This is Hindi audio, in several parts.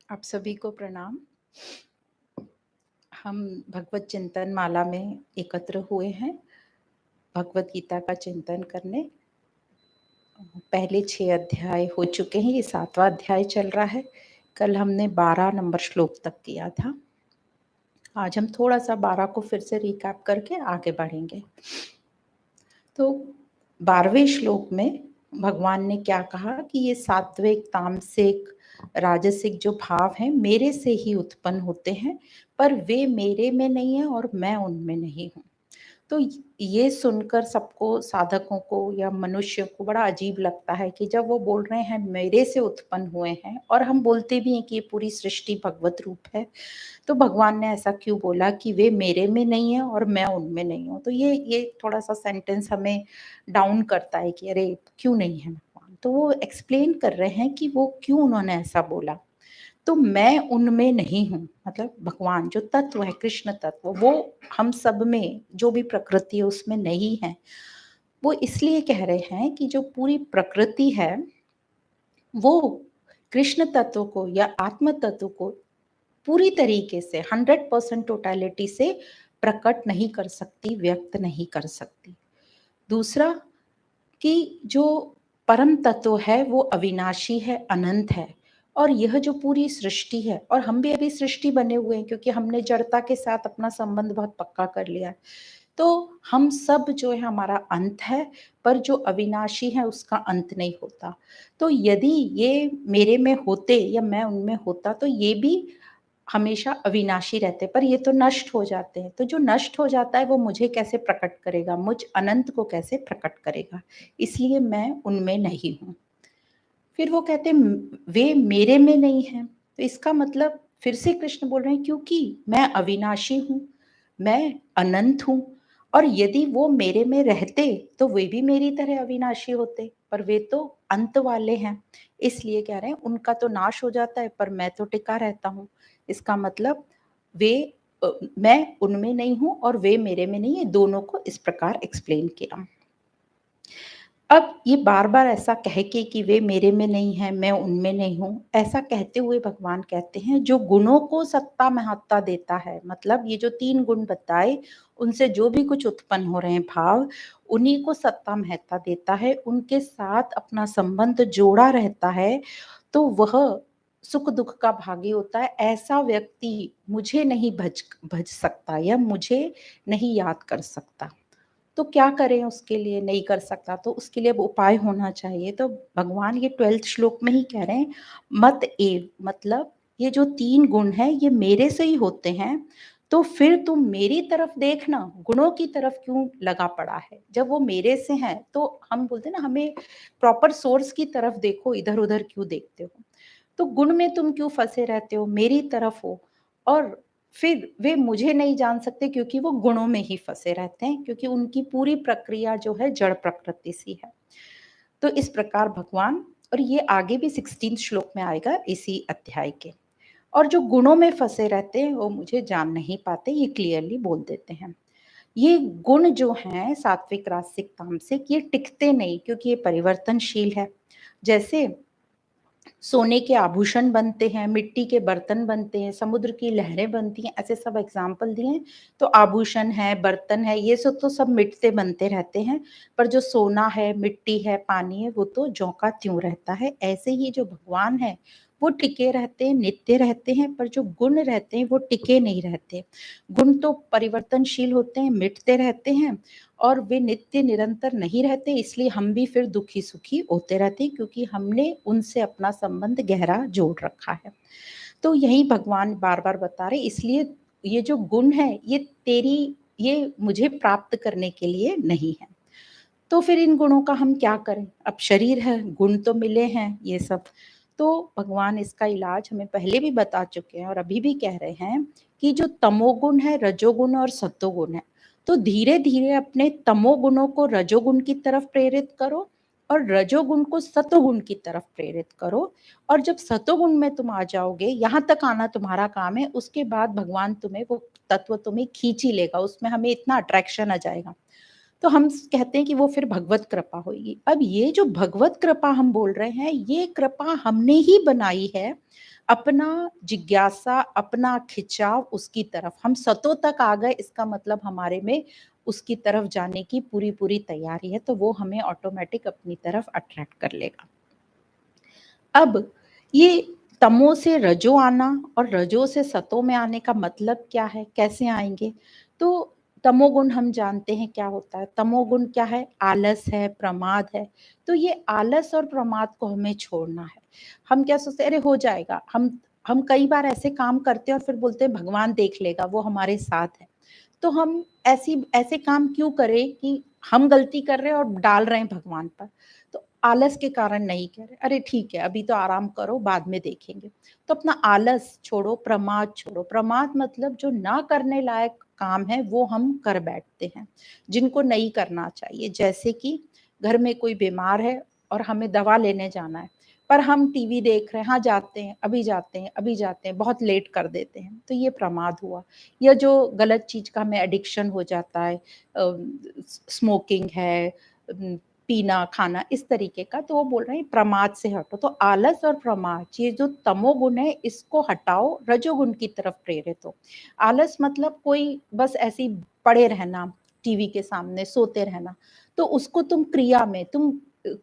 आप सभी को प्रणाम। हम भगवत चिंतन माला में एकत्र हुए हैं भगवत गीता का चिंतन करने। पहले 6 अध्याय हो चुके हैं, ये 7वां अध्याय चल रहा है। कल हमने 12 नंबर श्लोक तक किया था। आज हम थोड़ा सा 12 को फिर से रिकैप करके आगे बढ़ेंगे। तो 12वें श्लोक में भगवान ने क्या कहा कि ये सात्विक, तामसिक, राजसिक जो भाव हैं मेरे से ही उत्पन्न होते हैं, पर वे मेरे में नहीं है और मैं उनमें नहीं हूँ। तो ये सुनकर सबको, साधकों को या मनुष्य को बड़ा अजीब लगता है कि जब वो बोल रहे हैं मेरे से उत्पन्न हुए हैं, और हम बोलते भी हैं कि ये पूरी सृष्टि भगवत रूप है, तो भगवान ने ऐसा क्यों बोला कि वे मेरे में नहीं है और मैं उनमें नहीं हूँ। तो ये थोड़ा सा सेंटेंस हमें डाउन करता है कि अरे क्यों नहीं है भगवान। तो वो एक्सप्लेन कर रहे हैं कि वो क्यों उन्होंने ऐसा बोला। तो मैं उनमें नहीं हूँ, मतलब भगवान जो तत्व है, कृष्ण तत्व, वो हम सब में जो भी प्रकृति है उसमें नहीं है। वो इसलिए कह रहे हैं कि जो पूरी प्रकृति है वो कृष्ण तत्व को या आत्म तत्व को पूरी तरीके से 100% टोटलिटी से प्रकट नहीं कर सकती, व्यक्त नहीं कर सकती। दूसरा कि जो परम तत्व है वो अविनाशी है, अनंत है। और यह जो पूरी सृष्टि है, और हम भी अभी सृष्टि बने हुए हैं क्योंकि हमने जड़ता के साथ अपना संबंध बहुत पक्का कर लिया है। तो हम सब जो है हमारा अंत है, पर जो अविनाशी है उसका अंत नहीं होता। तो यदि ये मेरे में होते या मैं उनमें होता तो ये भी हमेशा अविनाशी रहते, पर ये तो नष्ट हो जाते हैं। तो जो नष्ट हो जाता है वो मुझे कैसे प्रकट करेगा, मुझ अनंत को कैसे प्रकट करेगा, इसलिए मैं उनमें नहीं हूँ। फिर वो कहते हैं वे मेरे में नहीं हैं, तो इसका मतलब फिर से कृष्ण बोल रहे हैं क्योंकि मैं अविनाशी हूँ, मैं अनंत हूँ, और यदि वो मेरे में रहते तो वे भी मेरी तरह अविनाशी होते, पर वे तो अंत वाले हैं, इसलिए कह रहे हैं उनका तो नाश हो जाता है पर मैं तो टिका रहता हूँ। इसका मतलब वे मैं उनमें नहीं हूँ और वे मेरे में नहीं है, दोनों को इस प्रकार एक्सप्लेन किया। अब ये बार-बार ऐसा कह के कि वे मेरे में नहीं है, मैं उनमें नहीं हूँ, ऐसा कहते हुए भगवान कहते हैं जो गुणों को सत्ता महत्ता देता है, मतलब ये जो 3 गुण बताए, उनसे जो भी कुछ उत्पन्न हो रहे हैं भाव, उन्हीं को सत्ता महत्ता देता है, उनके साथ अपना संबंध जोड़ा रहता है, तो वह सुख-दुःख का भागी होता है। ऐसा व्यक्ति मुझे नहीं भज सकता या मुझे नहीं याद कर सकता। तो क्या करें उसके लिए, नहीं कर सकता तो उसके लिए अब उपाय होना चाहिए। तो भगवान ये 12th श्लोक में ही कह रहे हैं मत एव, मतलब ये जो 3 गुण हैं ये मेरे से ही होते हैं, तो फिर तुम मेरी तरफ देखना, गुणों की तरफ क्यों लगा पड़ा है। जब वो मेरे से हैं तो हम बोलते हैं ना, हमें प्रॉपर सोर्स की तरफ देखो, इधर-उधर क्यों देखते हो। तो गुण में तुम क्यों फँसे रहते हो, मेरी तरफ हो। और फिर वे मुझे नहीं जान सकते क्योंकि वो गुणों में ही फँसे रहते हैं, क्योंकि उनकी पूरी प्रक्रिया जो है जड़ प्रकृति सी है। तो इस प्रकार भगवान, और ये आगे भी 16 श्लोक में आएगा इसी अध्याय के। और जो गुणों में फँसे रहते हैं वो मुझे जान नहीं पाते, ये क्लियरली बोल देते हैं। ये गुण जो हैं सात्विक, राजसिक, तामसिक, ये टिकते नहीं क्योंकि ये परिवर्तनशील है। जैसे सोने के आभूषण बनते हैं, मिट्टी के बर्तन बनते हैं, समुद्र की लहरें बनती हैं, ऐसे सब एग्जाम्पल दिए हैं। तो आभूषण है, बर्तन है, ये सब तो सब मिटते बनते रहते हैं, पर जो सोना है, मिट्टी है, पानी है, वो तो ज्यों का त्यों रहता है। ऐसे ही जो भगवान है वो टिके रहते हैं, नित्य रहते हैं, पर जो गुण रहते हैं वो टिके नहीं रहते। गुण तो परिवर्तनशील होते हैं, मिटते रहते हैं, और वे नित्य निरंतर नहीं रहते, इसलिए हम भी फिर दुखी सुखी होते रहते हैं क्योंकि हमने उनसे अपना संबंध गहरा जोड़ रखा है। तो यही भगवान बार बार बता रहे, इसलिए ये जो गुण है ये तेरी, ये मुझे प्राप्त करने के लिए नहीं है। तो फिर इन गुणों का हम क्या करें, अब शरीर है, गुण तो मिले हैं ये सब। तो भगवान इसका इलाज हमें पहले भी बता चुके हैं और अभी भी कह रहे हैं कि जो तमोगुण है, रजोगुण और सत्वगुण है, तो धीरे धीरे अपने तमोगुणों को रजोगुण की तरफ प्रेरित करो और रजोगुण को सत्वगुण की तरफ प्रेरित करो। और जब सत्वगुण में तुम आ जाओगे, यहाँ तक आना तुम्हारा काम है, उसके बाद भगवान तुम्हें वो तत्व तुम्हें खींच ही लेगा, उसमें हमें इतना अट्रैक्शन आ जाएगा। तो हम कहते हैं कि वो फिर भगवत कृपा होगी। अब ये जो भगवत कृपा हम बोल रहे हैं, ये कृपा हमने ही बनाई है, अपना जिज्ञासा, अपना खिंचाव उसकी तरफ, हम सतों तक आ गए, इसका मतलब हमारे में उसकी तरफ जाने की पूरी तैयारी है, तो वो हमें ऑटोमेटिक अपनी तरफ अट्रैक्ट कर लेगा। अब ये तमो से रजो आना और रजो से सतो में आने का मतलब क्या है, कैसे आएंगे? तो तमोगुण हम जानते हैं क्या होता है। तमोगुण क्या है? आलस है, प्रमाद है। तो ये आलस और प्रमाद को हमें छोड़ना है। हम क्या सोचते हैं, अरे हो जाएगा। हम कई बार ऐसे काम करते हैं और फिर बोलते हैं भगवान देख लेगा, वो हमारे साथ है। तो हम ऐसे काम क्यों करें कि हम गलती कर रहे हैं और डाल रहे हैं भगवान पर। तो आलस के कारण नहीं कह रहे, अरे ठीक है अभी तो आराम करो, बाद में देखेंगे। तो अपना आलस छोड़ो, प्रमाद छोड़ो। प्रमाद मतलब जो ना करने लायक काम है वो हम कर बैठते हैं, जिनको नहीं करना चाहिए। जैसे कि घर में कोई बीमार है और हमें दवा लेने जाना है, पर हम टीवी देख रहे हैं, हाँ जाते हैं, अभी जाते हैं, अभी जाते हैं, बहुत लेट कर देते हैं, तो ये प्रमाद हुआ। या जो गलत चीज का हमें एडिक्शन हो जाता है, स्मोकिंग है, पीना खाना इस तरीके का, तो वो बोल रहे हैं प्रमाद से हटो। तो आलस और प्रमाद, ये जो तमोगुण है इसको हटाओ, रजोगुण की तरफ प्रेरित हो। आलस मतलब कोई बस ऐसे ही पड़े रहना, टीवी के सामने सोते रहना, तो उसको तुम क्रिया में, तुम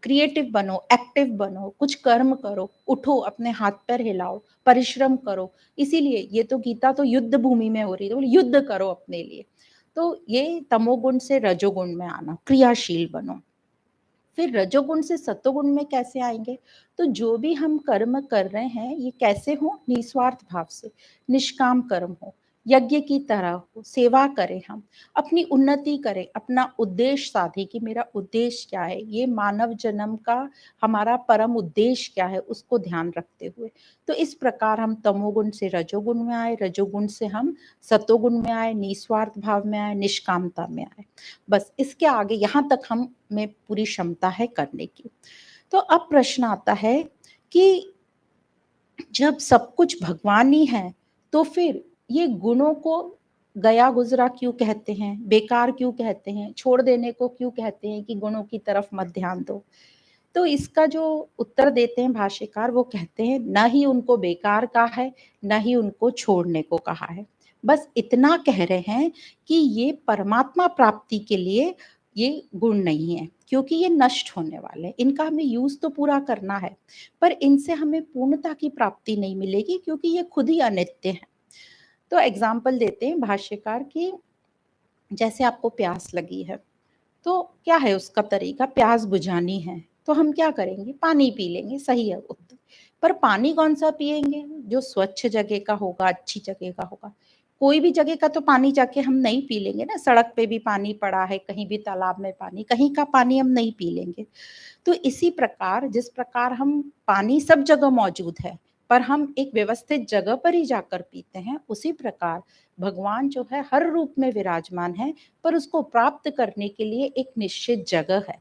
क्रिएटिव बनो, एक्टिव बनो, कुछ कर्म करो, उठो, अपने हाथ पैर हिलाओ, परिश्रम करो। इसीलिए ये तो गीता तो युद्ध भूमि में हो रही है, तो युद्ध करो अपने लिए। तो ये तमोगुण से रजोगुण में आना, क्रियाशील बनो। फिर रजोगुण से सतोगुण में कैसे आएंगे? तो जो भी हम कर्म कर रहे हैं ये कैसे हो? निस्वार्थ भाव से, निष्काम कर्म हो, यज्ञ की तरह हो, सेवा करें, हम अपनी उन्नति करें, अपना उद्देश्य साधे कि मेरा उद्देश्य क्या है, ये मानव जन्म का हमारा परम उद्देश्य क्या है, उसको ध्यान रखते हुए। तो इस प्रकार हम तमोगुण से रजोगुण में आए, रजोगुण से हम सतोगुण में आए, निस्वार्थ भाव में आए, निष्कामता में आए। बस इसके आगे यहाँ तक हम में पूरी क्षमता है करने की। तो अब प्रश्न आता है कि जब सब कुछ भगवान ही है, तो फिर ये गुणों को गया गुजरा क्यों कहते हैं, बेकार क्यों कहते हैं, छोड़ देने को क्यों कहते हैं कि गुणों की तरफ मत ध्यान दो? तो इसका जो उत्तर देते हैं भाष्यकार, वो कहते हैं न ही उनको बेकार कहा है, न ही उनको छोड़ने को कहा है। बस इतना कह रहे हैं कि ये परमात्मा प्राप्ति के लिए ये गुण नहीं है, क्योंकि ये नष्ट होने वाले हैं, इनका हमें यूज तो पूरा करना है, पर इनसे हमें पूर्णता की प्राप्ति नहीं मिलेगी, क्योंकि ये खुद ही अनित्य है। तो एग्जाम्पल देते हैं भाष्यकार की, जैसे आपको प्यास लगी है, तो क्या है उसका तरीका? प्यास बुझानी है तो हम क्या करेंगे? पानी पी लेंगे, सही है उत्तर। पर पानी कौन सा पिएंगे? जो स्वच्छ जगह का होगा, अच्छी जगह का होगा। कोई भी जगह का तो पानी जाके हम नहीं पी लेंगे ना, सड़क पे भी पानी पड़ा है, कहीं भी तालाब में पानी, कहीं का पानी हम नहीं पी लेंगे। तो इसी प्रकार, जिस प्रकार हम पानी सब जगह मौजूद है, पर हम एक व्यवस्थित जगह पर ही जाकर पीते हैं, उसी प्रकार भगवान जो है हर रूप में विराजमान है, पर उसको प्राप्त करने के लिए एक निश्चित जगह है,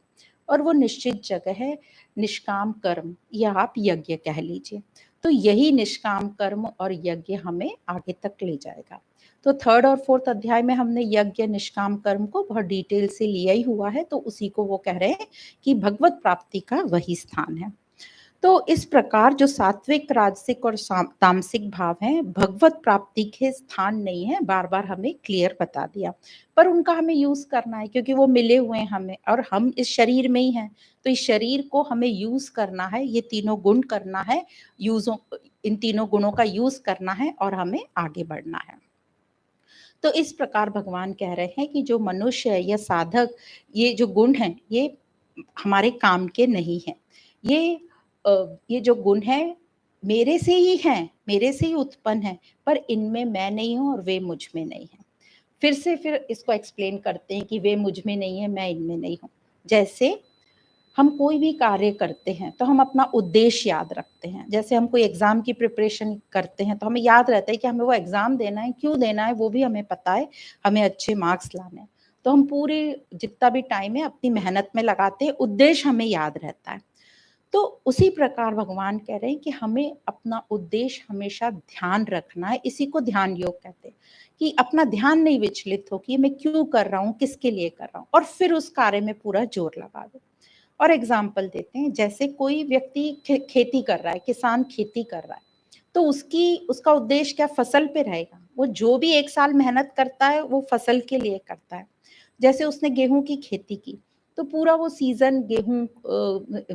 और वो निश्चित जगह है निष्काम कर्म, या आप यज्ञ कह लीजिए। तो यही निष्काम कर्म और यज्ञ हमें आगे तक ले जाएगा। तो थर्ड और फोर्थ अध्याय में हमने यज्ञ निष्काम कर्म को बहुत डिटेल से लिया ही हुआ है, तो उसी को वो कह रहे हैं कि भगवत प्राप्ति का वही स्थान है। तो इस प्रकार जो सात्विक, राजसिक और तामसिक भाव हैं, भगवत प्राप्ति के स्थान नहीं है, बार बार हमें क्लियर बता दिया। पर उनका हमें यूज करना है, क्योंकि वो मिले हुए हैं हमें, और हम इस शरीर में ही हैं, तो इस शरीर को हमें यूज करना है, ये तीनों गुण करना है, यूजों, इन तीनों गुणों का यूज करना है और हमें आगे बढ़ना है। तो इस प्रकार भगवान कह रहे हैं कि जो मनुष्य है या साधक, ये जो गुण हैं ये हमारे काम के नहीं है। ये जो गुण है मेरे से ही हैं, मेरे से ही उत्पन्न है, पर इनमें मैं नहीं हूं और वे मुझ में नहीं है। फिर इसको एक्सप्लेन करते हैं कि वे मुझ में नहीं है, मैं इनमें नहीं हूं। जैसे हम कोई भी कार्य करते हैं तो हम अपना उद्देश्य याद रखते हैं। जैसे हम कोई एग्जाम की प्रिपरेशन करते हैं तो हमें याद रहता है कि हमें वो एग्जाम देना है, क्यों देना है वो भी हमें पता है, हमें अच्छे मार्क्स लाने हैं। तो हम पूरे जितना भी टाइम है अपनी मेहनत में लगाते हैं, उद्देश्य हमें याद रहता है। तो उसी प्रकार भगवान कह रहे हैं कि हमें अपना उद्देश्य हमेशा ध्यान रखना है। इसी को ध्यान योग कहते हैं, कि अपना ध्यान नहीं विचलित हो कि मैं क्यों कर रहा हूँ, किसके लिए कर रहा हूँ, और फिर उस कार्य में पूरा जोर लगा दो। और एग्जाम्पल देते हैं, जैसे कोई व्यक्ति खेती कर रहा है, किसान खेती कर रहा है, तो उसका उद्देश्य क्या फसल पे रहेगा। वो जो भी 1 साल मेहनत करता है वो फसल के लिए करता है। जैसे उसने गेहूँ की खेती की, तो पूरा वो सीज़न गेहूँ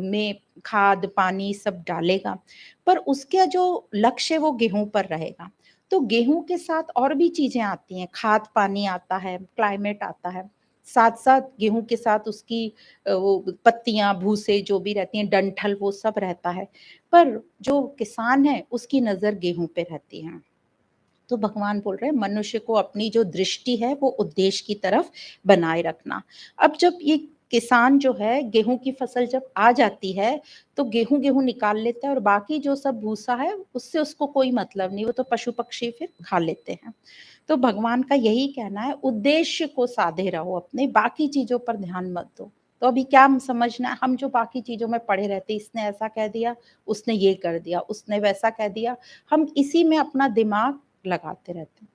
में खाद, पानी सब डालेगा, पर उसका जो लक्ष्य है वो गेहूँ पर रहेगा। तो गेहूँ के साथ और भी चीज़ें आती हैं, खाद, पानी आता है, क्लाइमेट आता है। साथ-साथ गेहूँ के साथ उसकी वो पत्तियाँ, भूसे जो भी रहती हैं, डंठल वो सब रहता है। पर जो किसान है उसकी नज़र गेहूँ पे रहती है। तो भगवान बोल रहे हैं मनुष्य को अपनी जो दृष्टि है वो उद्देश्य की तरफ बनाए रखना। अब जब ये किसान जो है गेहूँ की फसल जब आ जाती है, तो गेहूँ निकाल लेता है और बाकी जो सब भूसा है उससे उसको कोई मतलब नहीं, वो तो पशु-पक्षी फिर खा लेते हैं। तो भगवान का यही कहना है उद्देश्य को साधे रहो अपने, बाकी चीज़ों पर ध्यान मत दो। तो अभी क्या हम समझना है, हम जो बाकी चीज़ों में पड़े रहते हैं, इसने ऐसा कह दिया, उसने ये कर दिया, उसने वैसा कह दिया, हम इसी में अपना दिमाग लगाते रहते हैं।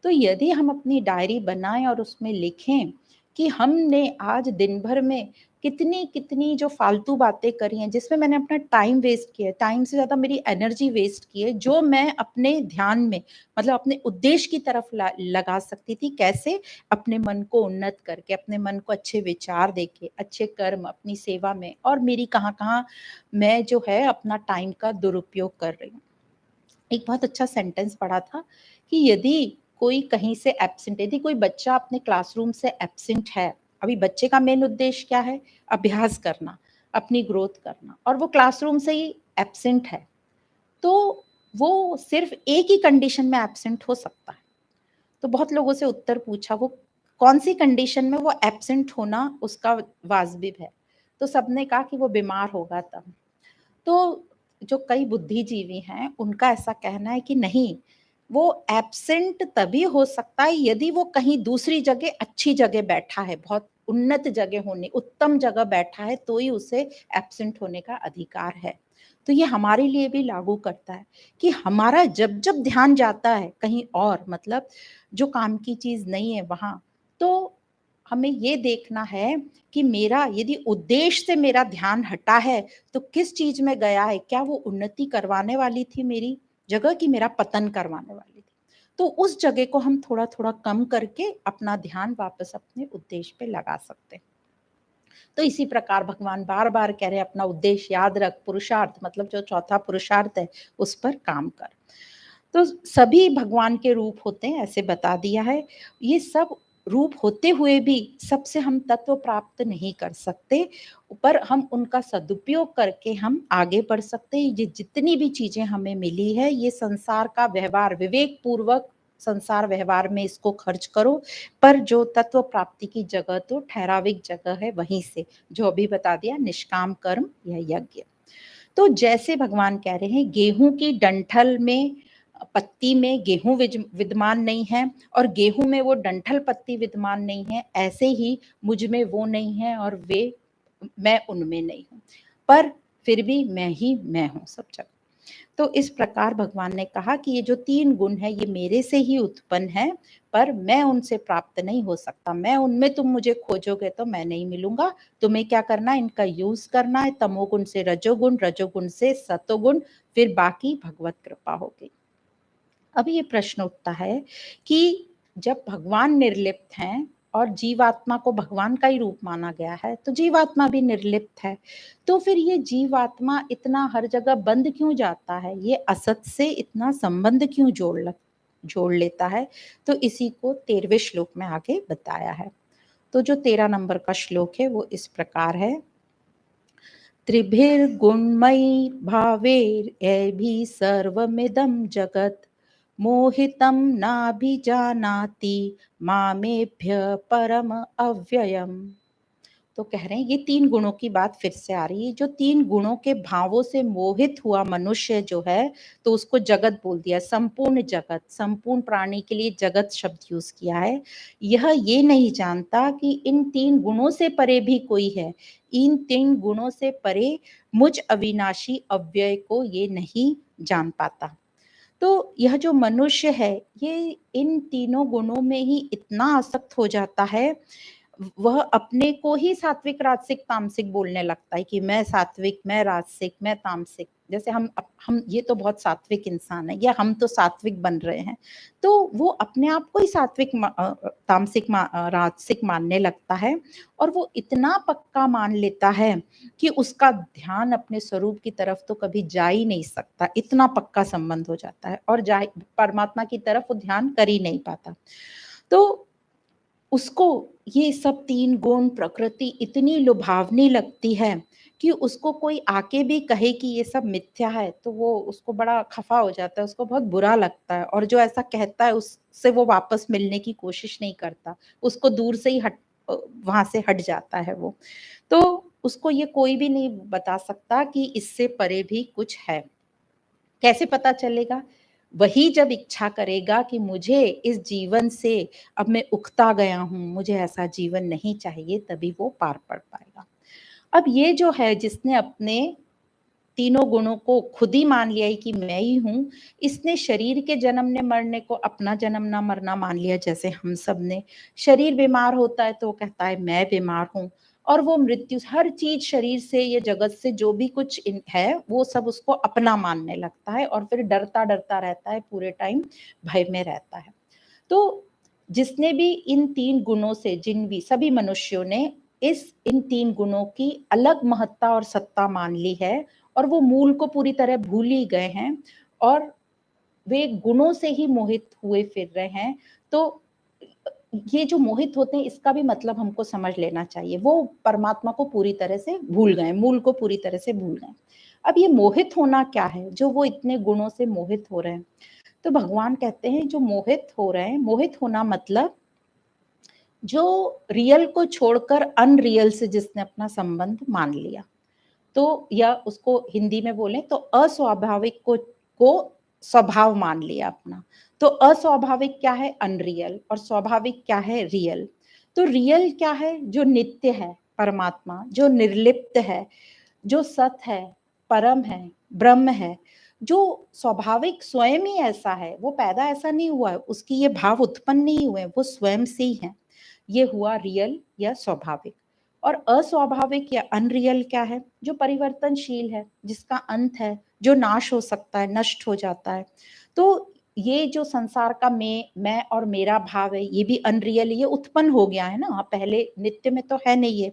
तो यदि हम अपनी डायरी बनाएँ और उसमें लिखें कि हमने आज दिन भर में कितनी-कितनी जो फालतू बातें करी हैं, जिसमें मैंने अपना टाइम वेस्ट किया है, टाइम से ज़्यादा मेरी एनर्जी वेस्ट की है, जो मैं अपने ध्यान में मतलब अपने उद्देश्य की तरफ लगा सकती थी। कैसे? अपने मन को उन्नत करके, अपने मन को अच्छे विचार देके, अच्छे कर्म, अपनी सेवा में और मेरी कहाँ-कहाँ मैं जो है अपना टाइम का दुरुपयोग कर रही हूँ। एक बहुत अच्छा सेंटेंस पढ़ा था कि यदि कोई कहीं से एब्सेंट यदि कोई बच्चा अपने क्लासरूम से एब्सेंट है, अभी बच्चे का मेन उद्देश्य क्या है? अभ्यास करना, अपनी ग्रोथ करना और वो क्लासरूम से ही एब्सेंट है, तो वो सिर्फ़ एक ही कंडीशन में एब्सेंट हो सकता है। तो बहुत लोगों से उत्तर पूछा वो कौन-सी कंडीशन में वो एब्सेंट होना उसका वाजिब है? तो सबने कहा कि वो बीमार होगा तब। तो जो कई बुद्धिजीवी हैं, उनका ऐसा कहना है कि नहीं, वो एब्सेंट तभी हो सकता है यदि वो कहीं दूसरी जगह अच्छी जगह बैठा है, बहुत उन्नत जगह होने उत्तम जगह बैठा है, तो ही उसे एब्सेंट होने का अधिकार है। तो ये हमारे लिए भी लागू करता है कि हमारा जब-जब ध्यान जाता है कहीं और मतलब जो काम की चीज़ नहीं है वहाँ, तो हमें ये देखना है कि मेरा यदि उद्देश्य से मेरा ध्यान हटा है, तो किस चीज़ में गया है? क्या वो उन्नति करवाने वाली थी मेरी जगह कि मेरा पतन करवाने वाली थी? तो उस जगह को हम थोड़ा-थोड़ा कम करके अपना ध्यान वापस अपने उद्देश्य पे लगा सकते हैं। तो इसी प्रकार भगवान बार-बार कह रहे हैं अपना उद्देश्य याद रख, पुरुषार्थ मतलब जो चौथा पुरुषार्थ है, उस पर काम कर। तो सभी भगवान के रूप होते हैं ऐसे बता दिया है। ये सब रूप होते हुए भी सबसे हम तत्व प्राप्त नहीं कर सकते, पर हम उनका सदुपयोग करके हम आगे बढ़ सकते हैं। ये जितनी भी चीज़ें हमें मिली है, ये संसार का व्यवहार विवेक पूर्वक संसार व्यवहार में इसको खर्च करो, पर जो तत्व प्राप्ति की जगह तो ठहराविक जगह है वहीं से, जो अभी बता दिया निष्काम कर्म या यज्ञ। तो जैसे भगवान कह रहे हैं गेहूँ की डंठल में पत्ती में गेहूँ विद्यमान नहीं है और गेहूँ में वो डंठल पत्ती विद्यमान नहीं है, ऐसे ही मुझ में वो नहीं है और मैं उनमें नहीं हूँ। पर फिर भी मैं ही मैं हूँ सब जगह। तो इस प्रकार भगवान ने कहा कि ये जो 3 गुण हैं ये मेरे से ही उत्पन्न हैं, पर मैं उनसे प्राप्त नहीं हो सकता। मैं उनमें तुम मुझे खोजोगे तो मैं नहीं मिलूँगा। तुम्हें क्या करना है इनका यूज़ करना है, तमोगुण से रजोगुण, रजोगुण से सतोगुण, फिर बाकी भगवत कृपा होगी। अब ये प्रश्न उठता है कि जब भगवान निर्लिप्त हैं और जीवात्मा को भगवान का ही रूप माना गया है, तो जीवात्मा भी निर्लिप्त है। तो फिर ये जीवात्मा इतना हर जगह बंद क्यों जाता है? ये असत से इतना संबंध क्यों जोड़ लेता है? तो इसी को 13वें श्लोक में आगे बताया है। तो जो 13 नंबर का श्लोक है वो इस प्रकार है। त्रिभिर्गुणमयी भावैरैभिः सर्वमिदं जगत् मोहितं नाभिजानाति मामेभ्य परम अव्ययम्। तो कह रहे हैं ये 3 गुणों की बात फिर से आ रही है। जो 3 गुणों के भावों से मोहित हुआ मनुष्य जो है, तो उसको जगत बोल दिया। संपूर्ण जगत, संपूर्ण प्राणी के लिए जगत शब्द यूज़ किया है। यह ये नहीं जानता कि इन 3 गुणों से परे भी कोई है। इन 3 गुणों से परे मुझ अविनाशी अव्यय को ये नहीं जान पाता। तो यह जो मनुष्य है, ये इन तीनों गुणों में ही इतना आसक्त हो जाता है वह अपने को ही सात्विक, राजसिक, तामसिक बोलने लगता है कि मैं सात्विक, मैं राजसिक, मैं तामसिक। जैसे हम ये तो बहुत सात्विक इंसान है, या हम तो सात्विक बन रहे हैं, तो वो अपने आप को ही सात्विक, तामसिक, राजसिक मानने लगता है। और वो इतना पक्का मान लेता है कि उसका ध्यान अपने स्वरूप की तरफ तो कभी जा ही नहीं सकता, इतना पक्का संबंध हो जाता है, और परमात्मा की तरफ वो ध्यान कर ही नहीं पाता। तो उसको ये सब 3 गुण, प्रकृति इतनी लुभावनी लगती है कि उसको कोई आके भी कहे कि ये सब मिथ्या है, तो वो उसको बड़ा खफा हो जाता है, उसको बहुत बुरा लगता है, और जो ऐसा कहता है उससे वो वापस मिलने की कोशिश नहीं करता, उसको दूर से ही वहां से हट जाता है वो। तो उसको ये कोई भी नहीं बता सकता कि इससे परे भी कुछ है। कैसे पता चलेगा? वही जब इच्छा करेगा कि मुझे इस जीवन से अब मैं उकता गया हूँ, मुझे ऐसा जीवन नहीं चाहिए, तभी वो पार पड़ पाएगा। अब ये जो है, जिसने अपने तीनों गुणों को खुद ही मान लिया है कि मैं ही हूँ, इसने शरीर के जन्मने मरने को अपना जन्मना मरना मान लिया, जैसे हम सब ने। शरीर बीमार होता है तो वो कहता है मैं बीमार हूँ, और वो मृत्यु, हर चीज शरीर से, ये जगत से जो भी कुछ है, वो सब उसको अपना मानने लगता है, और फिर डरता डरता रहता है, पूरे टाइम भय में रहता है। तो जिसने भी इन 3 गुणों से, जिन भी सभी मनुष्यों ने इन 3 गुणों की अलग महत्ता और सत्ता मान ली है, और वो मूल को पूरी तरह भूल ही गए हैं, और वे गुणों से ही मोहित हुए फिर रहे हैं। तो ये जो मोहित होते हैं, इसका भी मतलब हमको समझ लेना चाहिए। वो परमात्मा को पूरी तरह से भूल गए, मूल को पूरी तरह से भूल गए। अब ये मोहित होना क्या है, जो वो इतने गुणों से मोहित हो रहे हैं? तो भगवान कहते हैं, जो मोहित हो रहे हैं, मोहित होना मतलब जो रियल को छोड़कर अनरियल से जिसने अपना संबंध मान लिया, तो या उसको हिंदी में बोले तो अस्वाभाविक को स्वभाव मान लिया अपना। तो अस्वाभाविक क्या है? अनरियल। और स्वाभाविक क्या है? रियल। तो रियल क्या है? जो नित्य है, परमात्मा, जो निर्लिप्त है, जो सत है, परम है, ब्रह्म है, जो स्वाभाविक स्वयं ही ऐसा है, वो पैदा ऐसा नहीं हुआ है, उसकी ये भाव उत्पन्न नहीं हुए, वो स्वयं से ही है। ये हुआ रियल या स्वाभाविक। और अस्वाभाविक या अनरियल क्या है? जो परिवर्तनशील है, जिसका अंत है, जो नाश हो सकता है, नष्ट हो जाता है। तो ये जो संसार का मैं और मेरा भाव है, ये भी अनरियल, ये उत्पन्न हो गया है ना, पहले नित्य में तो है नहीं ये।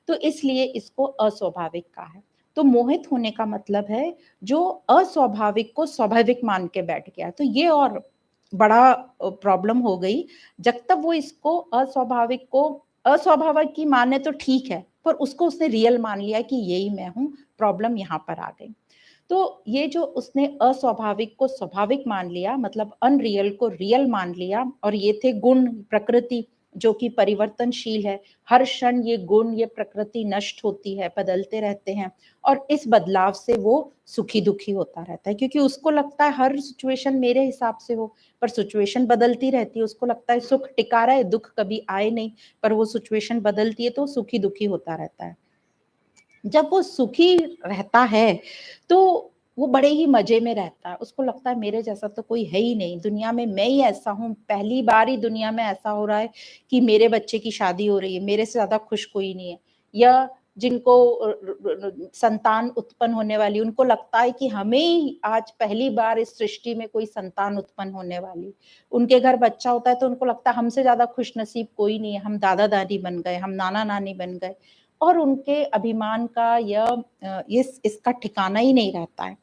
तो इसलिए इसको अस्वाभाविक कहा है। तो मोहित होने का मतलब है जो अस्वाभाविक को स्वाभाविक मान के बैठ गया। तो ये और बड़ा प्रॉब्लम हो गई। जब तक वो इसको अस्वाभाविक को अस्वाभाविक की माने तो ठीक है, पर उसको उसने रियल मान लिया कि यही मैं हूँ, प्रॉब्लम यहाँ पर आ गई। तो ये जो उसने अस्वाभाविक को स्वाभाविक मान लिया, मतलब अनरियल को रियल मान लिया, और ये थे गुण, प्रकृति जो कि परिवर्तनशील है। हर क्षण ये गुण, ये प्रकृति नष्ट होती है, बदलते रहते हैं, और इस बदलाव से वो सुखी दुखी होता रहता है, क्योंकि उसको लगता है हर सिचुएशन मेरे हिसाब से हो, पर सिचुएशन बदलती रहती है। उसको लगता है सुख टिका रहा है, दुख कभी आए नहीं, पर वो सिचुएशन बदलती है तो सुखी दुखी होता रहता है। जब वो सुखी रहता है तो वो बड़े ही मजे में रहता है। उसको लगता है मेरे जैसा तो कोई है ही नहीं दुनिया में, मैं ही ऐसा हूँ, पहली बार ही दुनिया में ऐसा हो रहा है कि मेरे बच्चे की शादी हो रही है, मेरे से ज्यादा खुश कोई नहीं है। या जिनको संतान उत्पन्न होने वाली, उनको लगता है कि हमें ही आज पहली बार इस सृष्टि में कोई संतान उत्पन्न होने वाली। उनके घर बच्चा होता है तो उनको लगता है हमसे ज्यादा खुश नसीब कोई नहीं है, हम दादा दादी बन गए, हम नाना नानी बन गए। और उनके अभिमान का या इसका ठिकाना ही नहीं रहता है,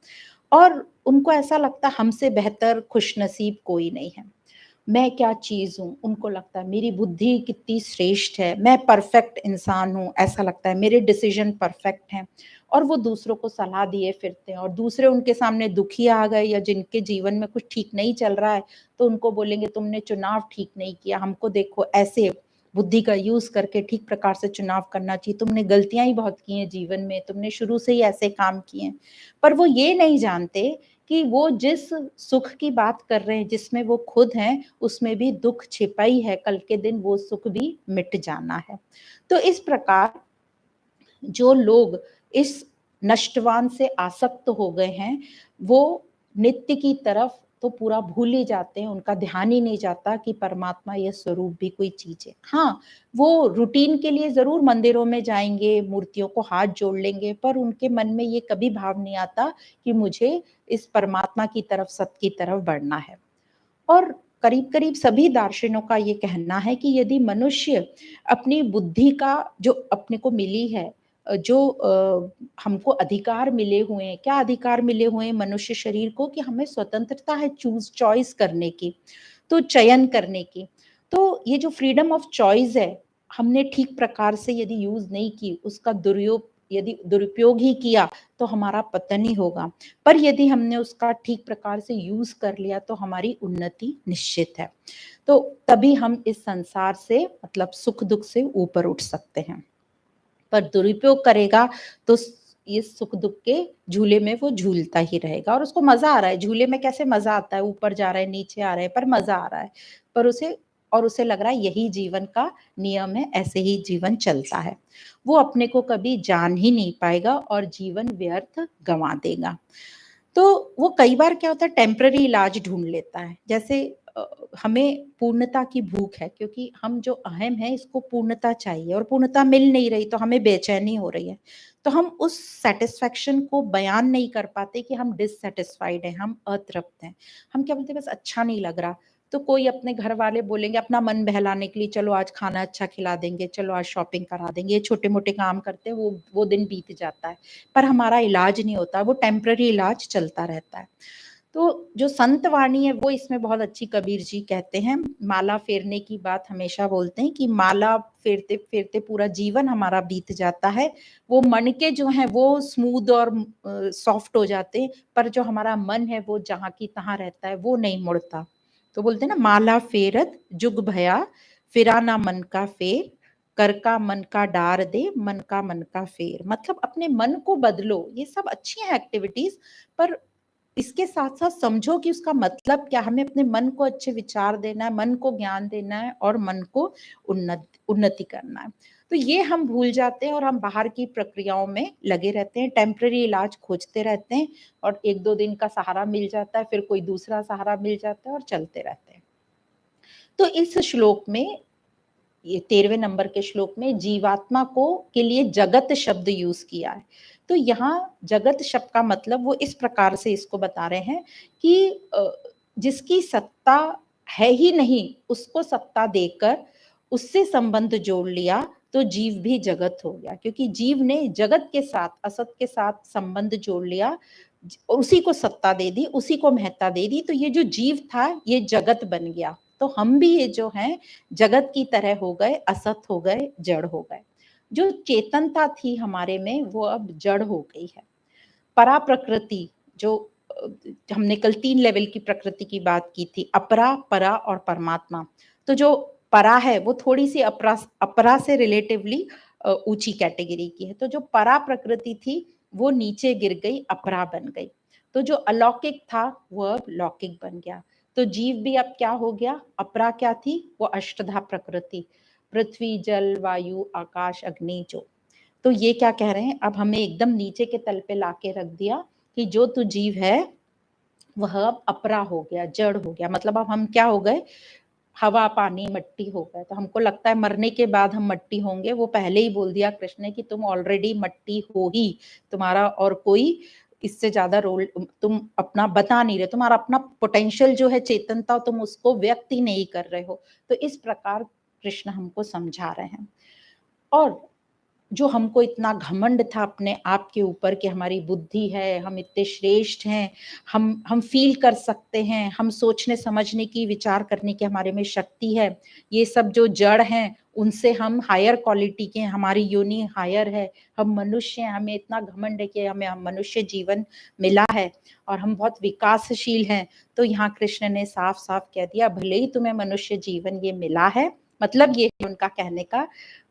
और उनको ऐसा लगता है हमसे बेहतर खुशनसीब कोई नहीं है। मैं क्या चीज हूँ, उनको लगता है मेरी बुद्धि कितनी श्रेष्ठ है, मैं परफेक्ट इंसान हूँ, ऐसा लगता है मेरे डिसीजन परफेक्ट हैं। और वो दूसरों को सलाह दिए फिरते हैं, और दूसरे उनके सामने दुखी आ गए या जिनके जीवन में कुछ ठीक नहीं चल रहा है, तो उनको बोलेंगे तुमने चुनाव ठीक नहीं किया, हमको देखो ऐसे बुद्धि का यूज करके ठीक प्रकार से चुनाव करना चाहिए, तुमने गलतियां ही बहुत की हैं जीवन में, तुमने शुरू से ही ऐसे काम किए हैं। पर वो ये नहीं जानते कि वो जिस सुख की बात कर रहे हैं, जिसमें वो खुद हैं, उसमें भी दुख छिपा ही है, कल के दिन वो सुख भी मिट जाना है। तो इस प्रकार जो लोग इस नष्टवान से आसक्त हो गए हैं, वो नित्य की तरफ तो पूरा भूल ही जाते हैं, उनका ध्यान ही नहीं जाता कि परमात्मा ये स्वरूप भी कोई चीज है। हाँ, वो रूटीन के लिए जरूर मंदिरों में जाएंगे, मूर्तियों को हाथ जोड़ लेंगे, पर उनके मन में ये कभी भाव नहीं आता कि मुझे इस परमात्मा की तरफ, सत्य की तरफ बढ़ना है। और करीब करीब सभी दार्शनिकों का ये कहना है कि यदि मनुष्य अपनी बुद्धि का जो अपने को मिली है, जो हमको अधिकार मिले हुए हैं, क्या अधिकार मिले हुए हैं मनुष्य शरीर को, कि हमें स्वतंत्रता है चूज चॉइस करने की, तो चयन करने की। तो ये जो फ्रीडम ऑफ चॉइस है, हमने ठीक प्रकार से यदि यूज नहीं की, उसका दुरुपयोग ही किया, तो हमारा पतन ही होगा। पर यदि हमने उसका ठीक प्रकार से यूज कर लिया तो हमारी उन्नति निश्चित है। तो तभी हम इस संसार से, मतलब सुख दुख से ऊपर उठ सकते हैं। पर दुरुपयोग करेगा तो ये सुख दुख के झूले में वो झूलता ही रहेगा, और उसको मजा आ रहा है झूले में। कैसे मजा आता है, ऊपर जा रहा है, नीचे आ रहा है, पर मजा आ रहा है। पर उसे लग रहा है यही जीवन का नियम है, ऐसे ही जीवन चलता है। वो अपने को कभी जान ही नहीं पाएगा और जीवन व्यर्थ गंवा देगा। तो वो कई बार क्या होता है, टेम्पररी इलाज ढूंढ लेता है। जैसे हमें पूर्णता की भूख है, क्योंकि हम जो अहम है इसको पूर्णता चाहिए, और पूर्णता मिल नहीं रही तो हमें बेचैनी हो रही है। तो हम उस सेटिस्फेक्शन को बयान नहीं कर पाते कि हम डिससेटिस्फाइड हैं, हम अतृप्त हैं। हम क्या बोलते हैं, बस अच्छा नहीं लग रहा। तो कोई अपने घर वाले बोलेंगे अपना मन बहलाने के लिए, चलो आज खाना अच्छा खिला देंगे, चलो आज शॉपिंग करा देंगे, ये छोटे मोटे काम करते हैं, वो दिन बीत जाता है। पर हमारा इलाज नहीं होता, वो टेम्पररी इलाज चलता रहता है। तो जो संत वाणी है वो इसमें बहुत अच्छी, कबीर जी कहते हैं, माला फेरने की बात हमेशा बोलते हैं कि माला फेरते फेरते पूरा जीवन हमारा बीत जाता है। वो मन के जो है वो स्मूथ और सॉफ्ट हो जाते हैं, पर जो हमारा मन है वो जहाँ की तहाँ रहता है, वो नहीं मुड़ता। तो बोलते हैं ना, माला फेरत जुग भया, फिरा ना मन का फेर, कर का मन का डार दे, मन का फेर। मतलब अपने मन को बदलो। ये सब अच्छी है एक्टिविटीज, पर इसके साथ साथ समझो कि उसका मतलब क्या। हमें अपने मन को अच्छे विचार देना है, मन को ज्ञान देना है, और मन को उन्नति करना है। तो ये हम भूल जाते हैं और हम बाहर की प्रक्रियाओं में लगे रहते हैं, टेम्पररी इलाज खोजते रहते हैं, और एक दो दिन का सहारा मिल जाता है, फिर कोई दूसरा सहारा मिल जाता है, और चलते रहते हैं। तो इस श्लोक में, ये 13वें नंबर के श्लोक में जीवात्मा को के लिए जगत शब्द यूज किया है। तो यहाँ जगत शब्द का मतलब वो इस प्रकार से इसको बता रहे हैं कि जिसकी सत्ता है ही नहीं, उसको सत्ता देकर उससे संबंध जोड़ लिया तो जीव भी जगत हो गया। क्योंकि जीव ने जगत के साथ, असत के साथ संबंध जोड़ लिया, और उसी को सत्ता दे दी, उसी को महत्ता दे दी, तो ये जो जीव था ये जगत बन गया। तो हम भी ये जो हैं जगत की तरह हो गए, असत हो गए, जड़ हो गए। जो चेतनता थी हमारे में वो अब जड़ हो गई है। परा प्रकृति, जो हमने कल 3 लेवल की प्रकृति की बात की थी, अपरा, परा और परमात्मा। तो जो परा है वो थोड़ी सी अपरा से रिलेटिवली ऊंची कैटेगरी की है। तो जो परा प्रकृति थी वो नीचे गिर गई, अपरा बन गई। तो जो अलौकिक था वो अब लौकिक बन गया। तो जीव भी अब क्या हो गया, अपरा क्या थी, वो अष्टधा प्रकृति, पृथ्वी जल वायु आकाश अग्नि जो। तो ये क्या कह रहे हैं, अब हमें एकदम नीचे के तल पे लाके रख दिया कि जो तू जीव है वह अब अपरा हो गया, जड़ हो गया। मतलब अब हम क्या हो गए, हवा पानी मिट्टी हो गए। तो हमको लगता है मरने के बाद हम मिट्टी होंगे, वो पहले ही बोल दिया कृष्ण ने कि तुम ऑलरेडी मिट्टी हो ही, तुम्हारा और कोई इससे ज्यादा रोल तुम अपना बता नहीं रहे, तुम्हारा अपना पोटेंशियल जो है चेतनता, तुम उसको व्यक्त ही नहीं कर रहे हो। तो इस प्रकार कृष्ण हमको समझा रहे हैं। और जो हमको इतना घमंड था अपने आप के ऊपर कि हमारी बुद्धि है, हम इतने श्रेष्ठ हैं, हम फील कर सकते हैं, हम सोचने समझने की, विचार करने की हमारे में शक्ति है, ये सब जो जड़ हैं उनसे हम हायर क्वालिटी के हैं, हमारी योनि हायर है, हम मनुष्य हैं, हमें इतना घमंड है कि हमें मनुष्य जीवन मिला है और हम बहुत विकासशील हैं। तो यहाँ कृष्ण ने साफ साफ कह दिया, भले ही तुम्हें मनुष्य जीवन ये मिला है, मतलब ये है उनका कहने का,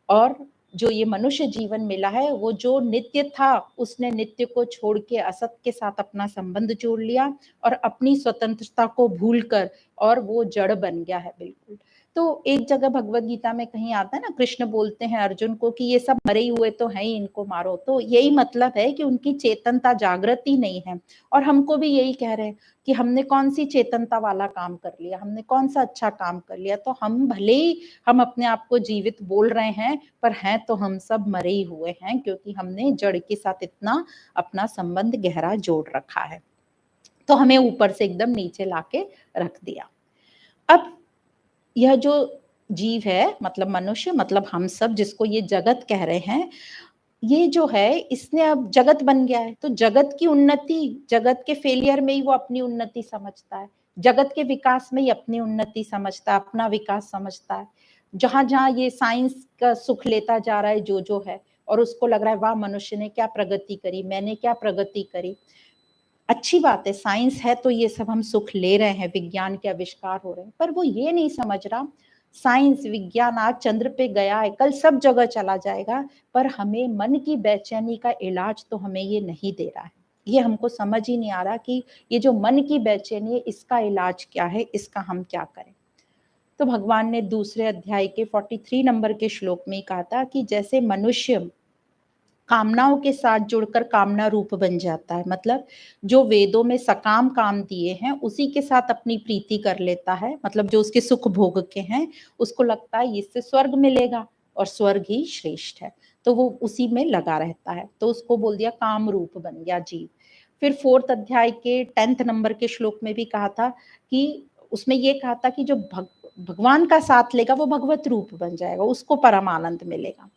और जो ये मनुष्य जीवन मिला है वो जो नित्य था उसने नित्य को छोड़ के असत के साथ अपना संबंध जोड़ लिया और अपनी स्वतंत्रता को भूलकर, और वो जड़ बन गया है बिल्कुल। तो एक जगह भगवत गीता में कहीं आता है ना, कृष्ण बोलते हैं अर्जुन को कि ये सब मरे हुए तो हैं ही, इनको मारो। तो यही मतलब है कि उनकी चेतनता जागृत ही नहीं है। और हमको भी यही कह रहे हैं कि हमने कौन सी चेतनता वाला काम कर लिया, हमने कौन सा अच्छा काम कर लिया। तो हम भले ही हम अपने आप को जीवित बोल रहे हैं, पर हैं तो हम सब मरे ही हुए हैं, क्योंकि हमने जड़ के साथ इतना अपना संबंध गहरा जोड़ रखा है। तो हमें ऊपर से एकदम नीचे लाके रख दिया। अब यह जो जीव है, मतलब मनुष्य, मतलब हम सब जिसको ये जगत कह रहे हैं, ये जो है इसने अब जगत बन गया है। तो जगत की उन्नति, जगत के फेलियर में ही वो अपनी उन्नति समझता है, जगत के विकास में ही अपनी उन्नति समझता है, अपना विकास समझता है। जहां जहां ये साइंस का सुख लेता जा रहा है जो है, और उसको लग रहा है वाह मनुष्य ने क्या प्रगति करी, मैंने क्या प्रगति करी। अच्छी बात है, साइंस है तो ये सब हम सुख ले रहे हैं, विज्ञान के आविष्कार हो रहे हैं, पर वो ये नहीं समझ रहा साइंस विज्ञान आज चंद्र पे गया है, कल सब जगह चला जाएगा, पर हमें मन की बेचैनी का इलाज तो हमें ये नहीं दे रहा है। ये हमको समझ ही नहीं आ रहा कि ये जो मन की बेचैनी है इसका इलाज क्या है, इसका हम क्या करें। तो भगवान ने दूसरे अध्याय के 43 नंबर के श्लोक में कहा था कि जैसे मनुष्य कामनाओं के साथ जुड़कर कामना रूप बन जाता है, मतलब जो वेदों में सकाम काम दिए हैं उसी के साथ अपनी प्रीति कर लेता है, मतलब जो उसके सुख भोग के हैं उसको लगता है इससे स्वर्ग मिलेगा और स्वर्ग ही श्रेष्ठ है, तो वो उसी में लगा रहता है। तो उसको बोल दिया काम रूप बन गया जीव। फिर 4th अध्याय के 10th नंबर के श्लोक में भी कहा था कि उसमें ये कहा था कि जो भगवान का साथ लेगा वो भगवत रूप बन जाएगा, उसको परम आनंद मिलेगा।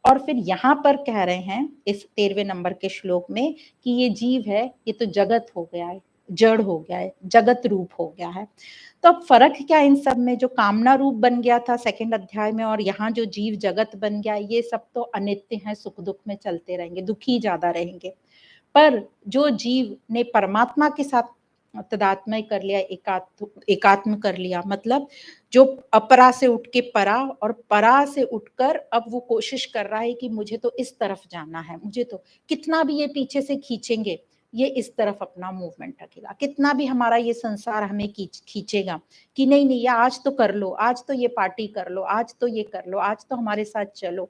और फिर यहाँ पर कह रहे हैं इस 13वें नंबर के श्लोक में कि ये जीव है, ये तो जगत हो गया है, जड़ हो गया है, जगत रूप हो गया है। तो अब फर्क क्या इन सब में, जो कामना रूप बन गया था 2nd अध्याय में और यहाँ जो जीव जगत बन गया, ये सब तो अनित्य हैं, सुख दुख में चलते रहेंगे, दुखी ज्यादा रहेंगे। पर जो जीव ने परमात्मा के साथ तदात्मय कर लिया, एकात्म कर लिया, मतलब जो अपरा से उठ के परा और परा से उठकर अब वो कोशिश कर रहा है कि मुझे तो इस तरफ जाना है, मुझे तो कितना भी ये पीछे से खींचेंगे ये इस तरफ अपना मूवमेंट रखेगा, कितना भी हमारा ये संसार हमें खींचेगा कि नहीं नहीं ये आज तो कर लो, आज तो ये पार्टी कर लो, आज तो ये कर लो, आज तो हमारे साथ चलो।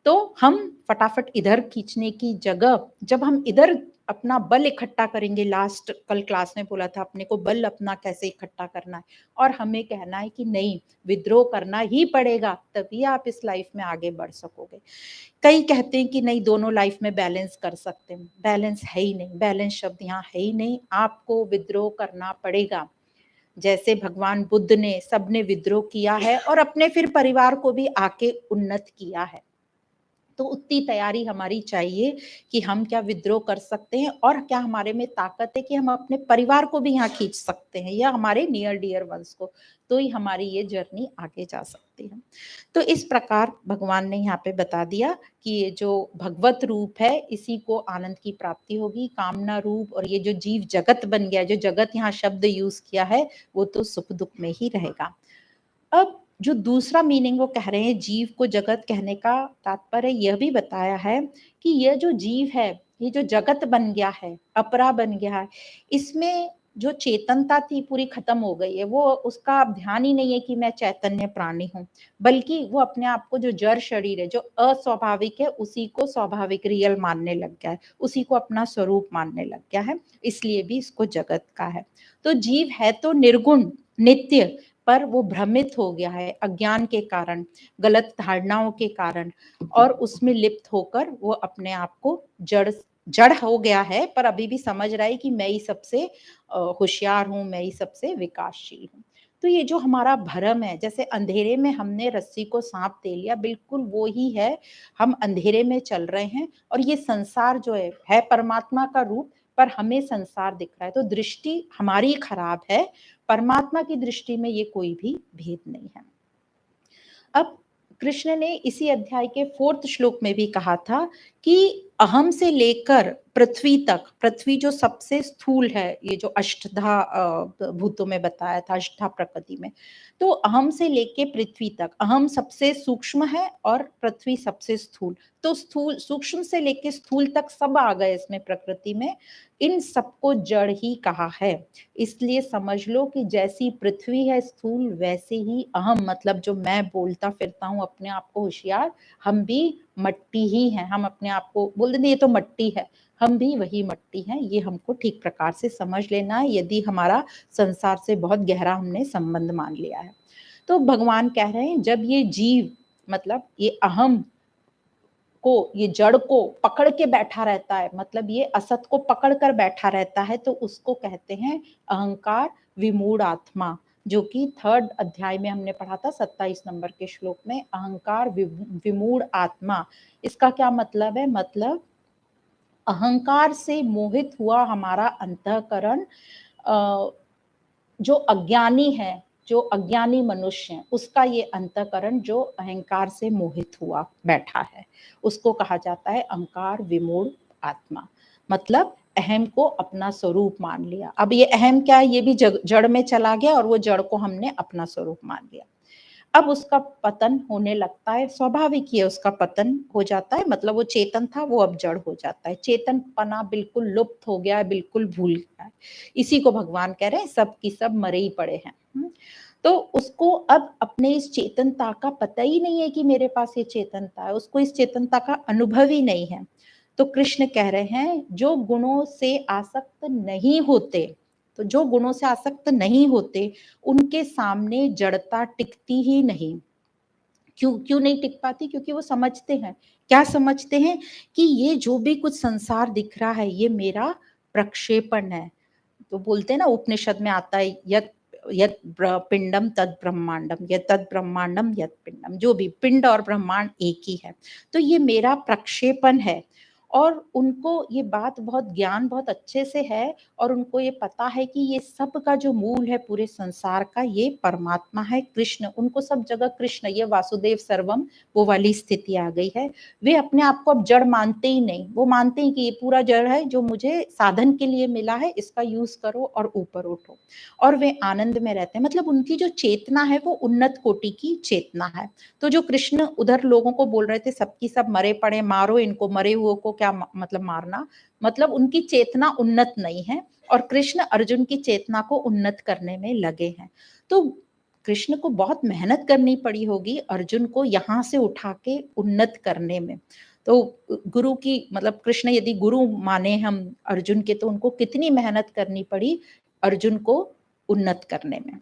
तो हम फटाफट इधर खींचने की जगह जब हम इधर अपना बल इकट्ठा करेंगे, लास्ट कल क्लास में बोला था अपने को बल अपना कैसे इकट्ठा करना है, और हमें कहना है कि नहीं विद्रोह करना ही पड़ेगा, तभी आप इस लाइफ में आगे बढ़ सकोगे। कई कहते हैं कि नहीं दोनों लाइफ में बैलेंस कर सकते हैं, बैलेंस है ही नहीं, बैलेंस शब्द यहाँ है ही नहीं, आपको विद्रोह करना पड़ेगा। जैसे भगवान बुद्ध ने, सबने विद्रोह किया है और अपने फिर परिवार को भी आके उन्नत किया है, तो उतनी तैयारी हमारी चाहिए कि हम क्या विद्रोह कर सकते हैं और क्या हमारे में ताकत है कि हम अपने परिवार को भी यहाँ खींच सकते हैं या हमारे नियर डियर वंस को, तो ही हमारी ये जर्नी आगे जा सकती है। तो इस प्रकार भगवान ने यहाँ पे बता दिया कि ये जो भगवत रूप है इसी को आनंद की प्राप्ति होगी, कामना रूप और ये जो जीव जगत बन गया, जो जगत यहाँ शब्द यूज किया है वो तो सुख दुख में ही रहेगा। अब जो दूसरा मीनिंग वो कह रहे हैं, जीव को जगत कहने का तात्पर्य यह भी बताया है कि यह जो जीव है, ये जो जगत बन गया है, अपरा बन गया है, इसमें जो चेतनता थी पूरी खत्म हो गई है, वो उसका अब ध्यान ही नहीं है कि मैं चैतन्य प्राणी हूँ, बल्कि वो अपने आप को जो जड़ शरीर है, जो अस्वाभाविक है, उसी को स्वाभाविक रियल मानने लग गया है, उसी को अपना स्वरूप मानने लग गया है, इसलिए भी इसको जगत का है। तो जीव है तो निर्गुण नित्य, पर वो भ्रमित हो गया है अज्ञान के कारण, गलत धारणाओं के कारण, और उसमें लिप्त होकर वो अपने आप को जड़ हो गया है, पर अभी भी समझ रहा है कि मैं ही सबसे होशियार हूँ, मैं ही सबसे विकासशील हूँ। तो ये जो हमारा भ्रम है, जैसे अंधेरे में हमने रस्सी को सांप दे लिया, बिल्कुल वो ही है, हम अंधेरे में चल रहे हैं और ये संसार जो है परमात्मा का रूप, पर हमें संसार दिख रहा है, तो दृष्टि हमारी खराब है, परमात्मा की दृष्टि में ये कोई भी भेद नहीं है। अब कृष्ण ने इसी अध्याय के 4th श्लोक में भी कहा था कि अहम से लेकर पृथ्वी तक, पृथ्वी जो सबसे स्थूल है, ये जो अष्टधा भूतों में बताया था, अष्टधा प्रकृति में, तो अहम से लेके पृथ्वी तक, अहम सबसे सूक्ष्म है और पृथ्वी सबसे स्थूल, तो स्थूल, सूक्ष्म से लेके स्थूल तक सब आ गए इसमें प्रकृति में, इन सबको जड़ ही कहा है। इसलिए समझ लो कि जैसी पृथ्वी है स्थूल, वैसे ही अहम, मतलब जो मैं बोलता फिरता हूँ अपने आप को होशियार, हम भी मट्टी ही हैं। हम अपने आप को बोल देते ये तो मट्टी है, हम भी वही मट्टी हैं। ये हमको ठीक प्रकार से समझ लेना है, यदि हमारा संसार से बहुत गहरा हमने संबंध मान लिया है। तो भगवान कह रहे हैं जब ये जीव, मतलब ये अहम को, ये जड़ को पकड़ के बैठा रहता है, मतलब ये असत को पकड़ कर बैठा रहता है, तो उसको कहते हैं अहंकार विमूढ़ आत्मा, जो कि 3rd अध्याय में हमने पढ़ा था 27 नंबर के श्लोक में, अहंकार विमूढ़ आत्मा। इसका क्या मतलब है? मतलब अहंकार से मोहित हुआ हमारा अंतःकरण, जो अज्ञानी है, जो अज्ञानी मनुष्य है, उसका ये अंतःकरण जो अहंकार से मोहित हुआ बैठा है, उसको कहा जाता है अहंकार विमूढ़ आत्मा। मतलब अहम को अपना स्वरूप मान लिया। अब ये अहम क्या है? ये भी जड़ में चला गया और वो जड़ को हमने अपना स्वरूप मान लिया। अब उसका पतन होने लगता है, स्वाभाविक ही है, उसका पतन हो जाता है, मतलब वो चेतन था वो अब जड़ हो जाता है, चेतन पना बिल्कुल लुप्त हो गया है, बिल्कुल भूल गया है। इसी को भगवान कह रहे हैं सब की सब मरे ही पड़े हैं। तो उसको अब अपने इस चेतनता का पता ही नहीं है कि मेरे पास ये चेतनता है, उसको इस चेतनता का अनुभव ही नहीं है। तो कृष्ण कह रहे हैं जो गुणों से आसक्त नहीं होते, तो जो गुणों से आसक्त नहीं होते उनके सामने जड़ता टिकती ही नहीं। क्यों नहीं टिक पाती? क्योंकि वो समझते हैं, क्या समझते हैं? कि ये जो भी कुछ संसार दिख रहा है ये मेरा प्रक्षेपण है। तो बोलते हैं ना, उपनिषद में आता है यत यत पिंडम तद ब्रह्मांडम, यत तद ब्रह्मांडम यत पिंडम, जो भी पिंड और ब्रह्मांड एक ही है, तो ये मेरा प्रक्षेपण है। और उनको ये बात बहुत ज्ञान बहुत अच्छे से है, और उनको ये पता है कि ये सब का जो मूल है पूरे संसार का, ये परमात्मा है, कृष्ण। उनको सब जगह कृष्ण, ये वासुदेव सर्वम, वो वाली स्थिति आ गई है। वे अपने आप को अब जड़ मानते ही नहीं, वो मानते हैं कि ये पूरा जड़ है जो मुझे साधन के लिए मिला है, इसका यूज करो और ऊपर उठो, और वे आनंद में रहते हैं। मतलब उनकी जो चेतना है वो उन्नत कोटि की चेतना है। तो जो कृष्ण उधर लोगों को बोल रहे थे सबकी सब मरे पड़े, मारो इनको, मरे हुए को क्या मतलब मारना, मतलब उनकी चेतना उन्नत नहीं है, और कृष्ण अर्जुन की चेतना को उन्नत करने में लगे हैं। तो कृष्ण को बहुत मेहनत करनी पड़ी होगी अर्जुन को यहाँ से उठा के उन्नत करने में। तो गुरु की, मतलब कृष्ण यदि गुरु माने हम अर्जुन के, तो उनको कितनी मेहनत करनी पड़ी अर्जुन को उन्नत करने में।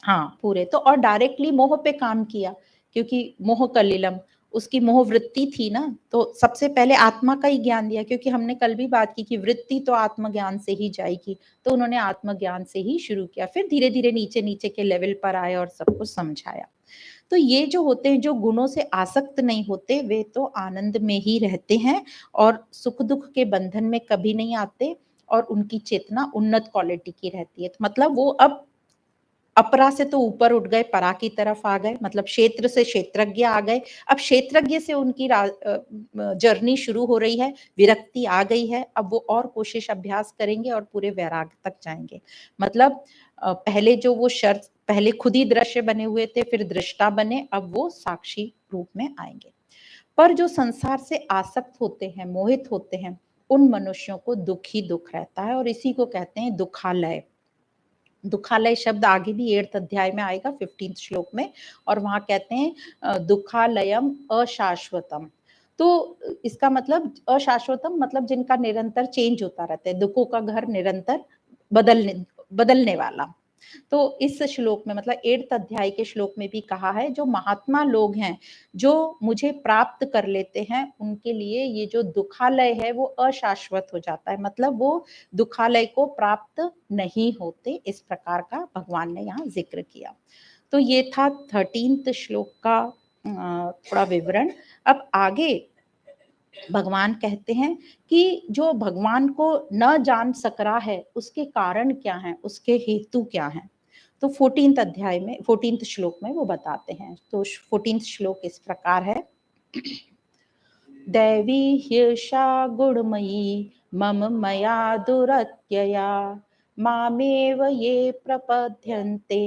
हाँ पूरे तो, और डायरेक्टली मोह पे काम किया, क्योंकि मोह कलिलम, उसकी मोह वृत्ति थी ना, तो सबसे पहले आत्मा का ही ज्ञान दिया, क्योंकि हमने कल भी बात की कि वृत्ति तो आत्मज्ञान से ही जाएगी, तो उन्होंने आत्मज्ञान से ही शुरू किया, फिर धीरे धीरे नीचे नीचे के लेवल पर आए और सबको समझाया। तो ये जो होते हैं, जो गुणों से आसक्त नहीं होते, वे तो आनंद में ही रहते हैं और सुख दुख के बंधन में कभी नहीं आते, और उनकी चेतना उन्नत क्वालिटी की रहती है। तो मतलब वो अब अपरा से तो ऊपर उठ गए, परा की तरफ आ गए, मतलब क्षेत्र से क्षेत्रज्ञ आ गए। अब क्षेत्रज्ञ से उनकी जर्नी शुरू हो रही है, विरक्ति आ गई है, अब वो और कोशिश अभ्यास करेंगे और पूरे वैराग तक जाएंगे। मतलब पहले जो वो शर्त, पहले खुद ही दृश्य बने हुए थे, फिर दृष्टा बने, अब वो साक्षी रूप में आएंगे। पर जो संसार से आसक्त होते हैं, मोहित होते हैं, उन मनुष्यों को दुख ही दुख रहता है, और इसी को कहते हैं दुखालय। दुखालय शब्द आगे भी 8th अध्याय में आएगा 15th श्लोक में, और वहां कहते हैं दुखालयम अशाश्वतम। तो इसका मतलब अशाश्वतम, मतलब जिनका निरंतर चेंज होता रहता है, दुखों का घर निरंतर बदलने बदलने वाला। तो इस श्लोक में, मतलब 8th अध्याय के श्लोक में भी कहा है, जो महात्मा लोग हैं जो मुझे प्राप्त कर लेते हैं, उनके लिए ये जो दुखालय है वो अशाश्वत हो जाता है, मतलब वो दुखालय को प्राप्त नहीं होते। इस प्रकार का भगवान ने यहाँ जिक्र किया। तो ये था 13th श्लोक का थोड़ा विवरण। अब आगे भगवान कहते हैं कि जो भगवान को न जान सक रहा है उसके कारण क्या है, उसके हेतु क्या है। तो 14th अध्याय में 14th श्लोक में वो बताते हैं। तो 14th श्लोक इस प्रकार है दैवी ह्येषा गुणमयी मम मया दुरत्यया मामेव ये प्रपद्यन्ते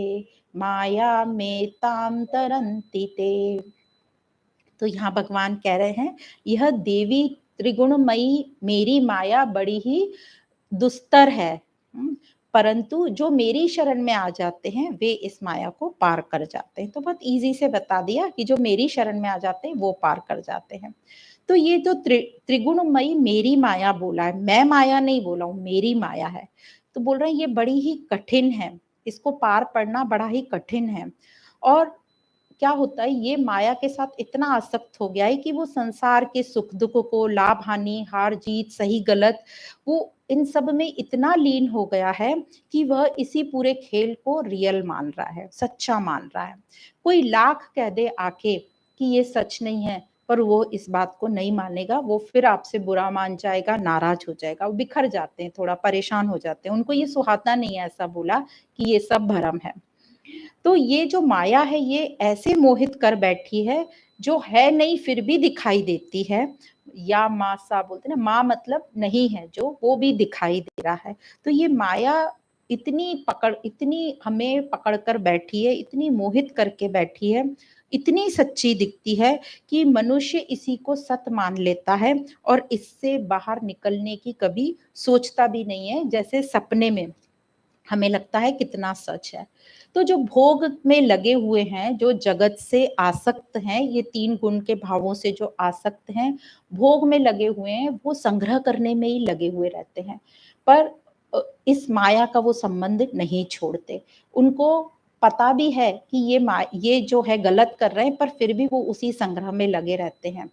मायामेतां तरन्ति ते। तो यहाँ भगवान कह रहे हैं यह देवी त्रिगुणमयी मेरी माया बड़ी ही दुस्तर है, परंतु जो मेरी शरण में आ जाते हैं वे इस माया को पार कर जाते हैं। तो बहुत इजी से बता दिया कि जो मेरी शरण में आ जाते हैं वो पार कर जाते हैं। तो ये जो त्रिगुणमयी मेरी माया बोला है, मैं माया नहीं बोला हूँ, मेरी माया है, तो बोल रहे हैं ये बड़ी ही कठिन है, इसको पार पड़ना बड़ा ही कठिन है। और क्या होता है, ये माया के साथ इतना आसक्त हो गया है कि वो संसार के सुख दुख को, लाभ हानि, हार जीत, सही गलत, वो इन सब में इतना लीन हो गया है कि वह इसी पूरे खेल को रियल मान रहा है, सच्चा मान रहा है। कोई लाख कह दे आके कि ये सच नहीं है, पर वो इस बात को नहीं मानेगा, वो फिर आपसे बुरा मान जाएगा, नाराज हो जाएगा, वो बिखर जाते हैं, थोड़ा परेशान हो जाते हैं, उनको ये सुहाता नहीं है ऐसा बोला कि ये सब भरम है। तो ये जो माया है ये ऐसे मोहित कर बैठी है, जो है नहीं फिर भी दिखाई देती है। या मासा बोलते ना, माँ मतलब नहीं है जो, वो भी दिखाई दे रहा है। तो ये माया इतनी हमें पकड़ कर बैठी है, इतनी मोहित करके बैठी है, इतनी सच्ची दिखती है कि मनुष्य इसी को सत मान लेता है और इससे बाहर निकलने की कभी सोचता भी नहीं है। जैसे सपने में हमें लगता है कितना सच है। तो जो भोग में लगे हुए हैं, जो जगत से आसक्त हैं, ये 3 गुण के भावों से जो आसक्त हैं, भोग में लगे हुए हैं, वो संग्रह करने में ही लगे हुए रहते हैं। पर इस माया का वो संबंध नहीं छोड़ते। उनको पता भी है कि ये जो है गलत कर रहे हैं, पर फिर भी वो उसी संग्रह में लगे रहते हैं।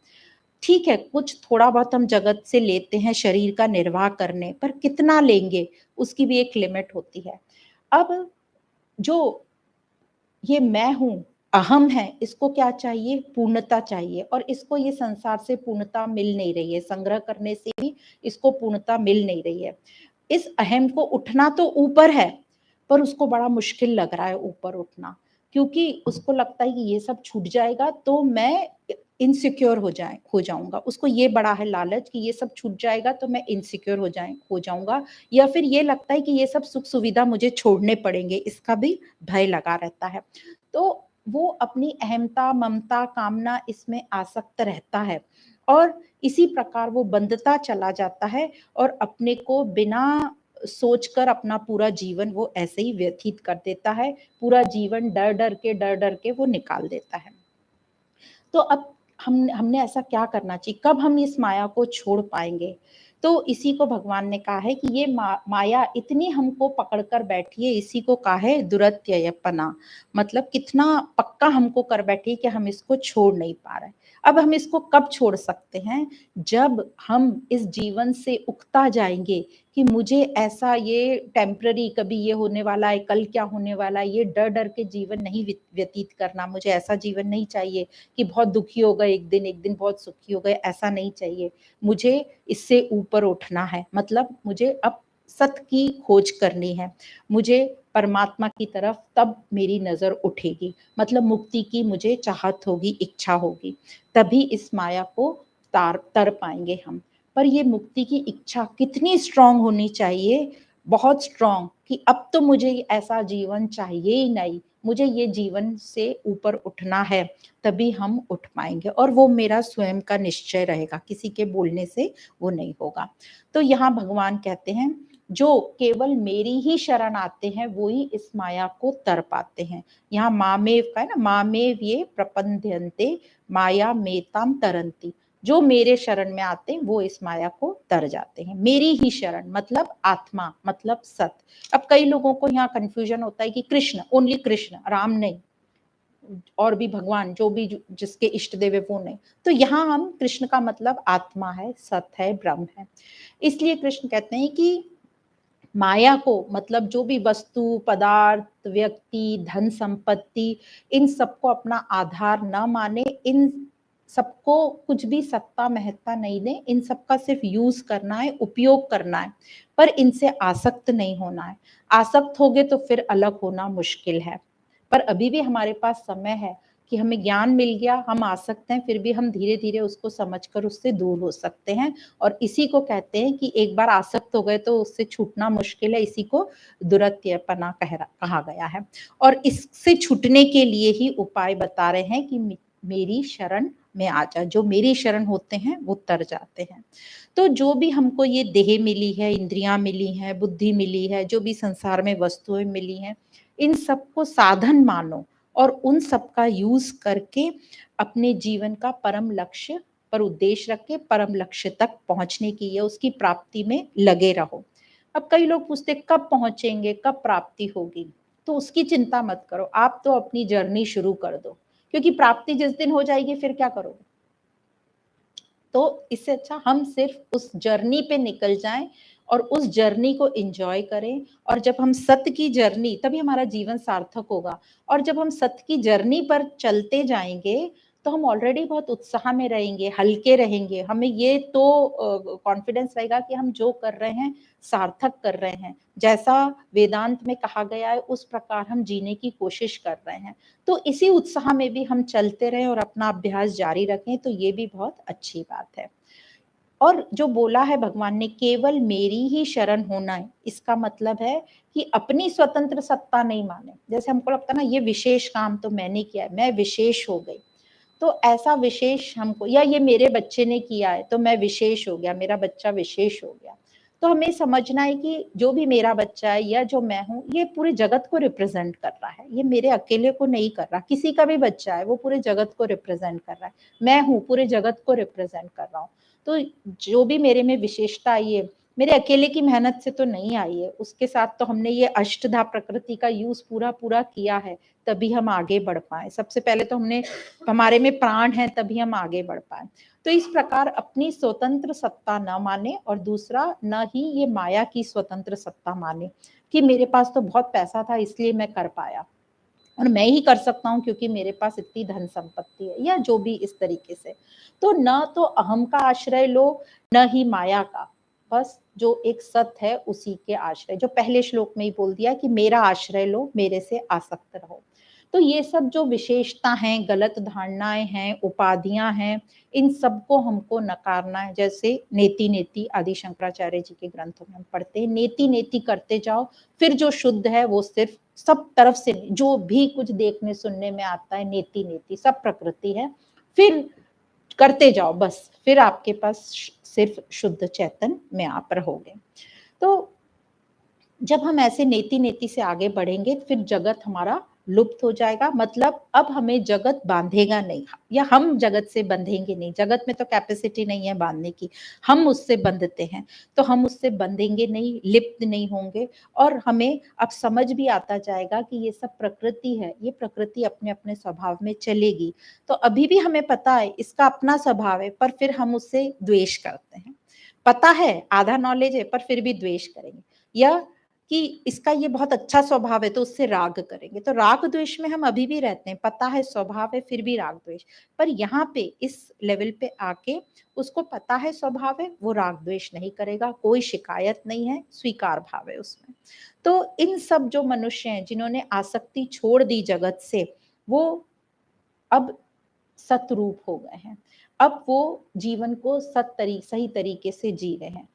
ठीक है, कुछ थोड़ा बहुत हम जगत से लेते हैं शरीर का निर्वाह करने, पर कितना लेंगे उसकी भी एक लिमिट होती है। अब जो ये मैं हूँ, अहम है, इसको क्या चाहिए? पूर्णता चाहिए, और इसको ये संसार से पूर्णता मिल नहीं रही है, संग्रह करने से भी इसको पूर्णता मिल नहीं रही है। इस अहम को उठना तो ऊपर है, पर उसको बड़ा मुश्किल लग रहा है ऊपर उठना, क्योंकि उसको लगता है कि ये सब छूट जाएगा तो मैं इनसिक्योर हो जाऊंगा। उसको ये बड़ा है लालच कि ये सब छूट जाएगा तो मैं इनसिक्योर हो जाऊंगा, या फिर ये लगता है कि ये सब सुख सुविधा मुझे छोड़ने पड़ेंगे, इसका भी भय लगा रहता है। तो वो अपनी अहमता, ममता, कामना इसमें आसक्त रहता है, और इसी प्रकार वो बंधता चला जाता है, और अपने को बिना सोचकर अपना पूरा जीवन वो ऐसे ही व्यतीत कर देता है। पूरा जीवन डर डर के वो निकाल देता है। तो अब हमने ऐसा क्या करना चाहिए? कब हम इस माया को छोड़ पाएंगे? तो इसी को भगवान ने कहा है कि ये माया इतनी हमको पकड़ कर बैठी है, इसी को कहा है दुरत्ययपना, मतलब कितना पक्का हमको कर बैठी है कि हम इसको छोड़ नहीं पा रहे। अब हम इसको कब छोड़ सकते हैं? जब हम इस जीवन से उकता जाएंगे कि मुझे ऐसा, ये टेम्पररी, कभी ये होने वाला है, कल क्या होने वाला है, ये डर डर के जीवन नहीं व्यतीत करना, मुझे ऐसा जीवन नहीं चाहिए कि बहुत दुखी हो गए एक दिन बहुत सुखी हो गए, ऐसा नहीं चाहिए। मुझे इससे ऊपर उठना है, मतलब मुझे अब सत्य की खोज करनी है, मुझे परमात्मा की तरफ तब मेरी नजर उठेगी, मतलब मुक्ति की मुझे चाहत होगी, इच्छा होगी, तभी इस माया को तर पाएंगे हम। पर ये मुक्ति की इच्छा कितनी स्ट्रांग होनी चाहिए, बहुत स्ट्रांग, कि अब तो मुझे ऐसा जीवन चाहिए ही नहीं, मुझे ये जीवन से ऊपर उठना है, तभी हम उठ पाएंगे, और वो मेरा स्वयं का निश्चय रहेगा, किसी के बोलने से वो नहीं होगा। तो यहाँ भगवान कहते हैं जो केवल मेरी ही शरण आते हैं वो ही इस माया को तर पाते हैं। यहाँ मामेव का है ना, मामेव ये प्रपंद्यन्ते माया मेताम तरंती, जो मेरे शरण में आते हैं वो इस माया को तर जाते हैं। मेरी ही शरण मतलब आत्मा, मतलब सत्य। अब कई लोगों को यहाँ कंफ्यूजन होता है कि कृष्ण, ओनली कृष्ण, राम नहीं, और भी भगवान जो भी जिसके इष्ट देव है वो नहीं। तो यहाँ हम कृष्ण का मतलब आत्मा है, सत्य है, ब्रह्म है। इसलिए कृष्ण कहते हैं कि माया को, मतलब जो भी वस्तु, पदार्थ, व्यक्ति, धन संपत्ति, इन सबको अपना आधार न माने, इन सबको कुछ भी सत्ता महत्ता नहीं दे, इन सबका सिर्फ यूज करना है, उपयोग करना है, पर इनसे आसक्त नहीं होना है। आसक्त होगे तो फिर अलग होना मुश्किल है, पर अभी भी हमारे पास समय है। कि हमें ज्ञान मिल गया, हम आसक्त हैं, फिर भी हम धीरे-धीरे उसको समझकर उससे दूर हो सकते हैं और इसी को कहते हैं कि एक बार आसक्त हो गए तो उससे छूटना मुश्किल है, इसी को दुरत्यपना कहा गया है। और इससे छूटने के लिए ही उपाय बता रहे हैं कि मेरी शरण में आ जा, जो मेरी शरण होते हैं वो तर जाते हैं। तो जो भी हमको ये देह मिली है, इंद्रियां मिली हैं, बुद्धि मिली है, जो भी संसार में वस्तुएं मिली हैं, इन सबको साधन मानो और उन सब का यूज करके अपने जीवन का परम लक्ष्य पर उद्देश्य रख के परम लक्ष्य तक पहुंचने की या उसकी प्राप्ति में लगे रहो। अब कई लोग पूछते कब पहुंचेंगे, कब प्राप्ति होगी, तो उसकी चिंता मत करो, आप तो अपनी जर्नी शुरू कर दो, क्योंकि प्राप्ति जिस दिन हो जाएगी फिर क्या करोगे। तो इससे अच्छा हम सिर्फ उस जर्नी पे निकल जाएं और उस जर्नी को एंजॉय करें, और जब हम सत्य की जर्नी, तभी हमारा जीवन सार्थक होगा। और जब हम सत्य की जर्नी पर चलते जाएंगे तो हम ऑलरेडी बहुत उत्साह में रहेंगे, हल्के रहेंगे, हमें ये तो कॉन्फिडेंस रहेगा कि हम जो कर रहे हैं सार्थक कर रहे हैं, जैसा वेदांत में कहा गया है उस प्रकार हम जीने की कोशिश कर रहे हैं। तो इसी उत्साह में भी हम चलते रहें और अपना अभ्यास जारी रखें, तो ये भी बहुत अच्छी बात है। और जो बोला है भगवान ने केवल मेरी ही शरण होना है, इसका मतलब है कि अपनी स्वतंत्र सत्ता नहीं माने। जैसे हमको लगता है ना ये विशेष काम तो मैंने किया है, मैं विशेष हो गई, तो ऐसा विशेष हमको, या ये मेरे बच्चे ने किया है तो मैं विशेष हो गया, मेरा बच्चा विशेष हो गया। तो हमें समझना है कि जो भी मेरा बच्चा है या जो मैं हूँ, ये पूरे जगत को रिप्रेजेंट कर रहा है, ये मेरे अकेले को नहीं कर रहा। किसी का भी बच्चा है वो पूरे जगत को रिप्रेजेंट कर रहा है, मैं हूँ पूरे जगत को रिप्रेजेंट कर रहा हूँ। तो जो भी मेरे में विशेषता आई है, मेरे अकेले की मेहनत से तो नहीं आई है, उसके साथ तो हमने ये अष्टधा प्रकृति का यूज पूरा पूरा किया है, तभी हम आगे बढ़ पाए। सबसे पहले तो हमने, हमारे में प्राण है तभी हम आगे बढ़ पाए। तो इस प्रकार अपनी स्वतंत्र सत्ता न माने, और दूसरा न ही ये माया की स्वतंत्र सत्ता माने कि मेरे पास तो बहुत पैसा था इसलिए मैं कर पाया और मैं ही कर सकता हूँ क्योंकि मेरे पास इतनी धन संपत्ति है, या जो भी इस तरीके से। तो न तो अहम का आश्रय लो, न ही माया का, बस जो एक सत्य है उसी के आश्रय, जो पहले श्लोक में ही बोल दिया कि मेरा आश्रय लो, मेरे से आसक्त रहो। तो ये सब जो विशेषता हैं, गलत धारणाएं हैं, उपाधियां हैं, इन सबको हमको नकारना है। जैसे नेति नेति आदि शंकराचार्य जी के ग्रंथों में हम पढ़ते हैं, नेति नेति करते जाओ, फिर जो शुद्ध है वो सिर्फ सब तरफ से, जो भी कुछ देखने सुनने में आता है नेति नेति सब प्रकृति है, फिर करते जाओ बस, फिर आपके पास सिर्फ शुद्ध चैतन्य में आप रहोगे। तो जब हम ऐसे नेति नेति से आगे बढ़ेंगे फिर जगत हमारा लुप्त हो जाएगा, मतलब अब हमें जगत बांधेगा नहीं, या हम जगत से बंधेंगे नहीं, जगत में तो कैपेसिटी नहीं है बांधने की, हम उससे बंधते हैं, तो हम उससे बंधेंगे नहीं, लिप्त नहीं होंगे। और हमें अब समझ भी आता जाएगा कि ये सब प्रकृति है, ये प्रकृति अपने अपने स्वभाव में चलेगी। तो अभी भी हमें पता है इसका अपना स्वभाव है, पर फिर हम उससे द्वेष करते हैं। पता है, आधा नॉलेज है, पर फिर भी द्वेष करेंगे, या कि इसका ये बहुत अच्छा स्वभाव है तो उससे राग करेंगे। तो राग द्वेष में हम अभी भी रहते हैं, पता है स्वभाव है फिर भी राग द्वेष। पर यहाँ पे इस लेवल पे आके उसको पता है स्वभाव है, वो राग द्वेष नहीं करेगा, कोई शिकायत नहीं है, स्वीकार भाव है उसमें। तो इन सब जो मनुष्य हैं जिन्होंने आसक्ति छोड़ दी जगत से, वो अब सतरूप हो गए हैं, अब वो जीवन को सही तरीके से जी रहे हैं।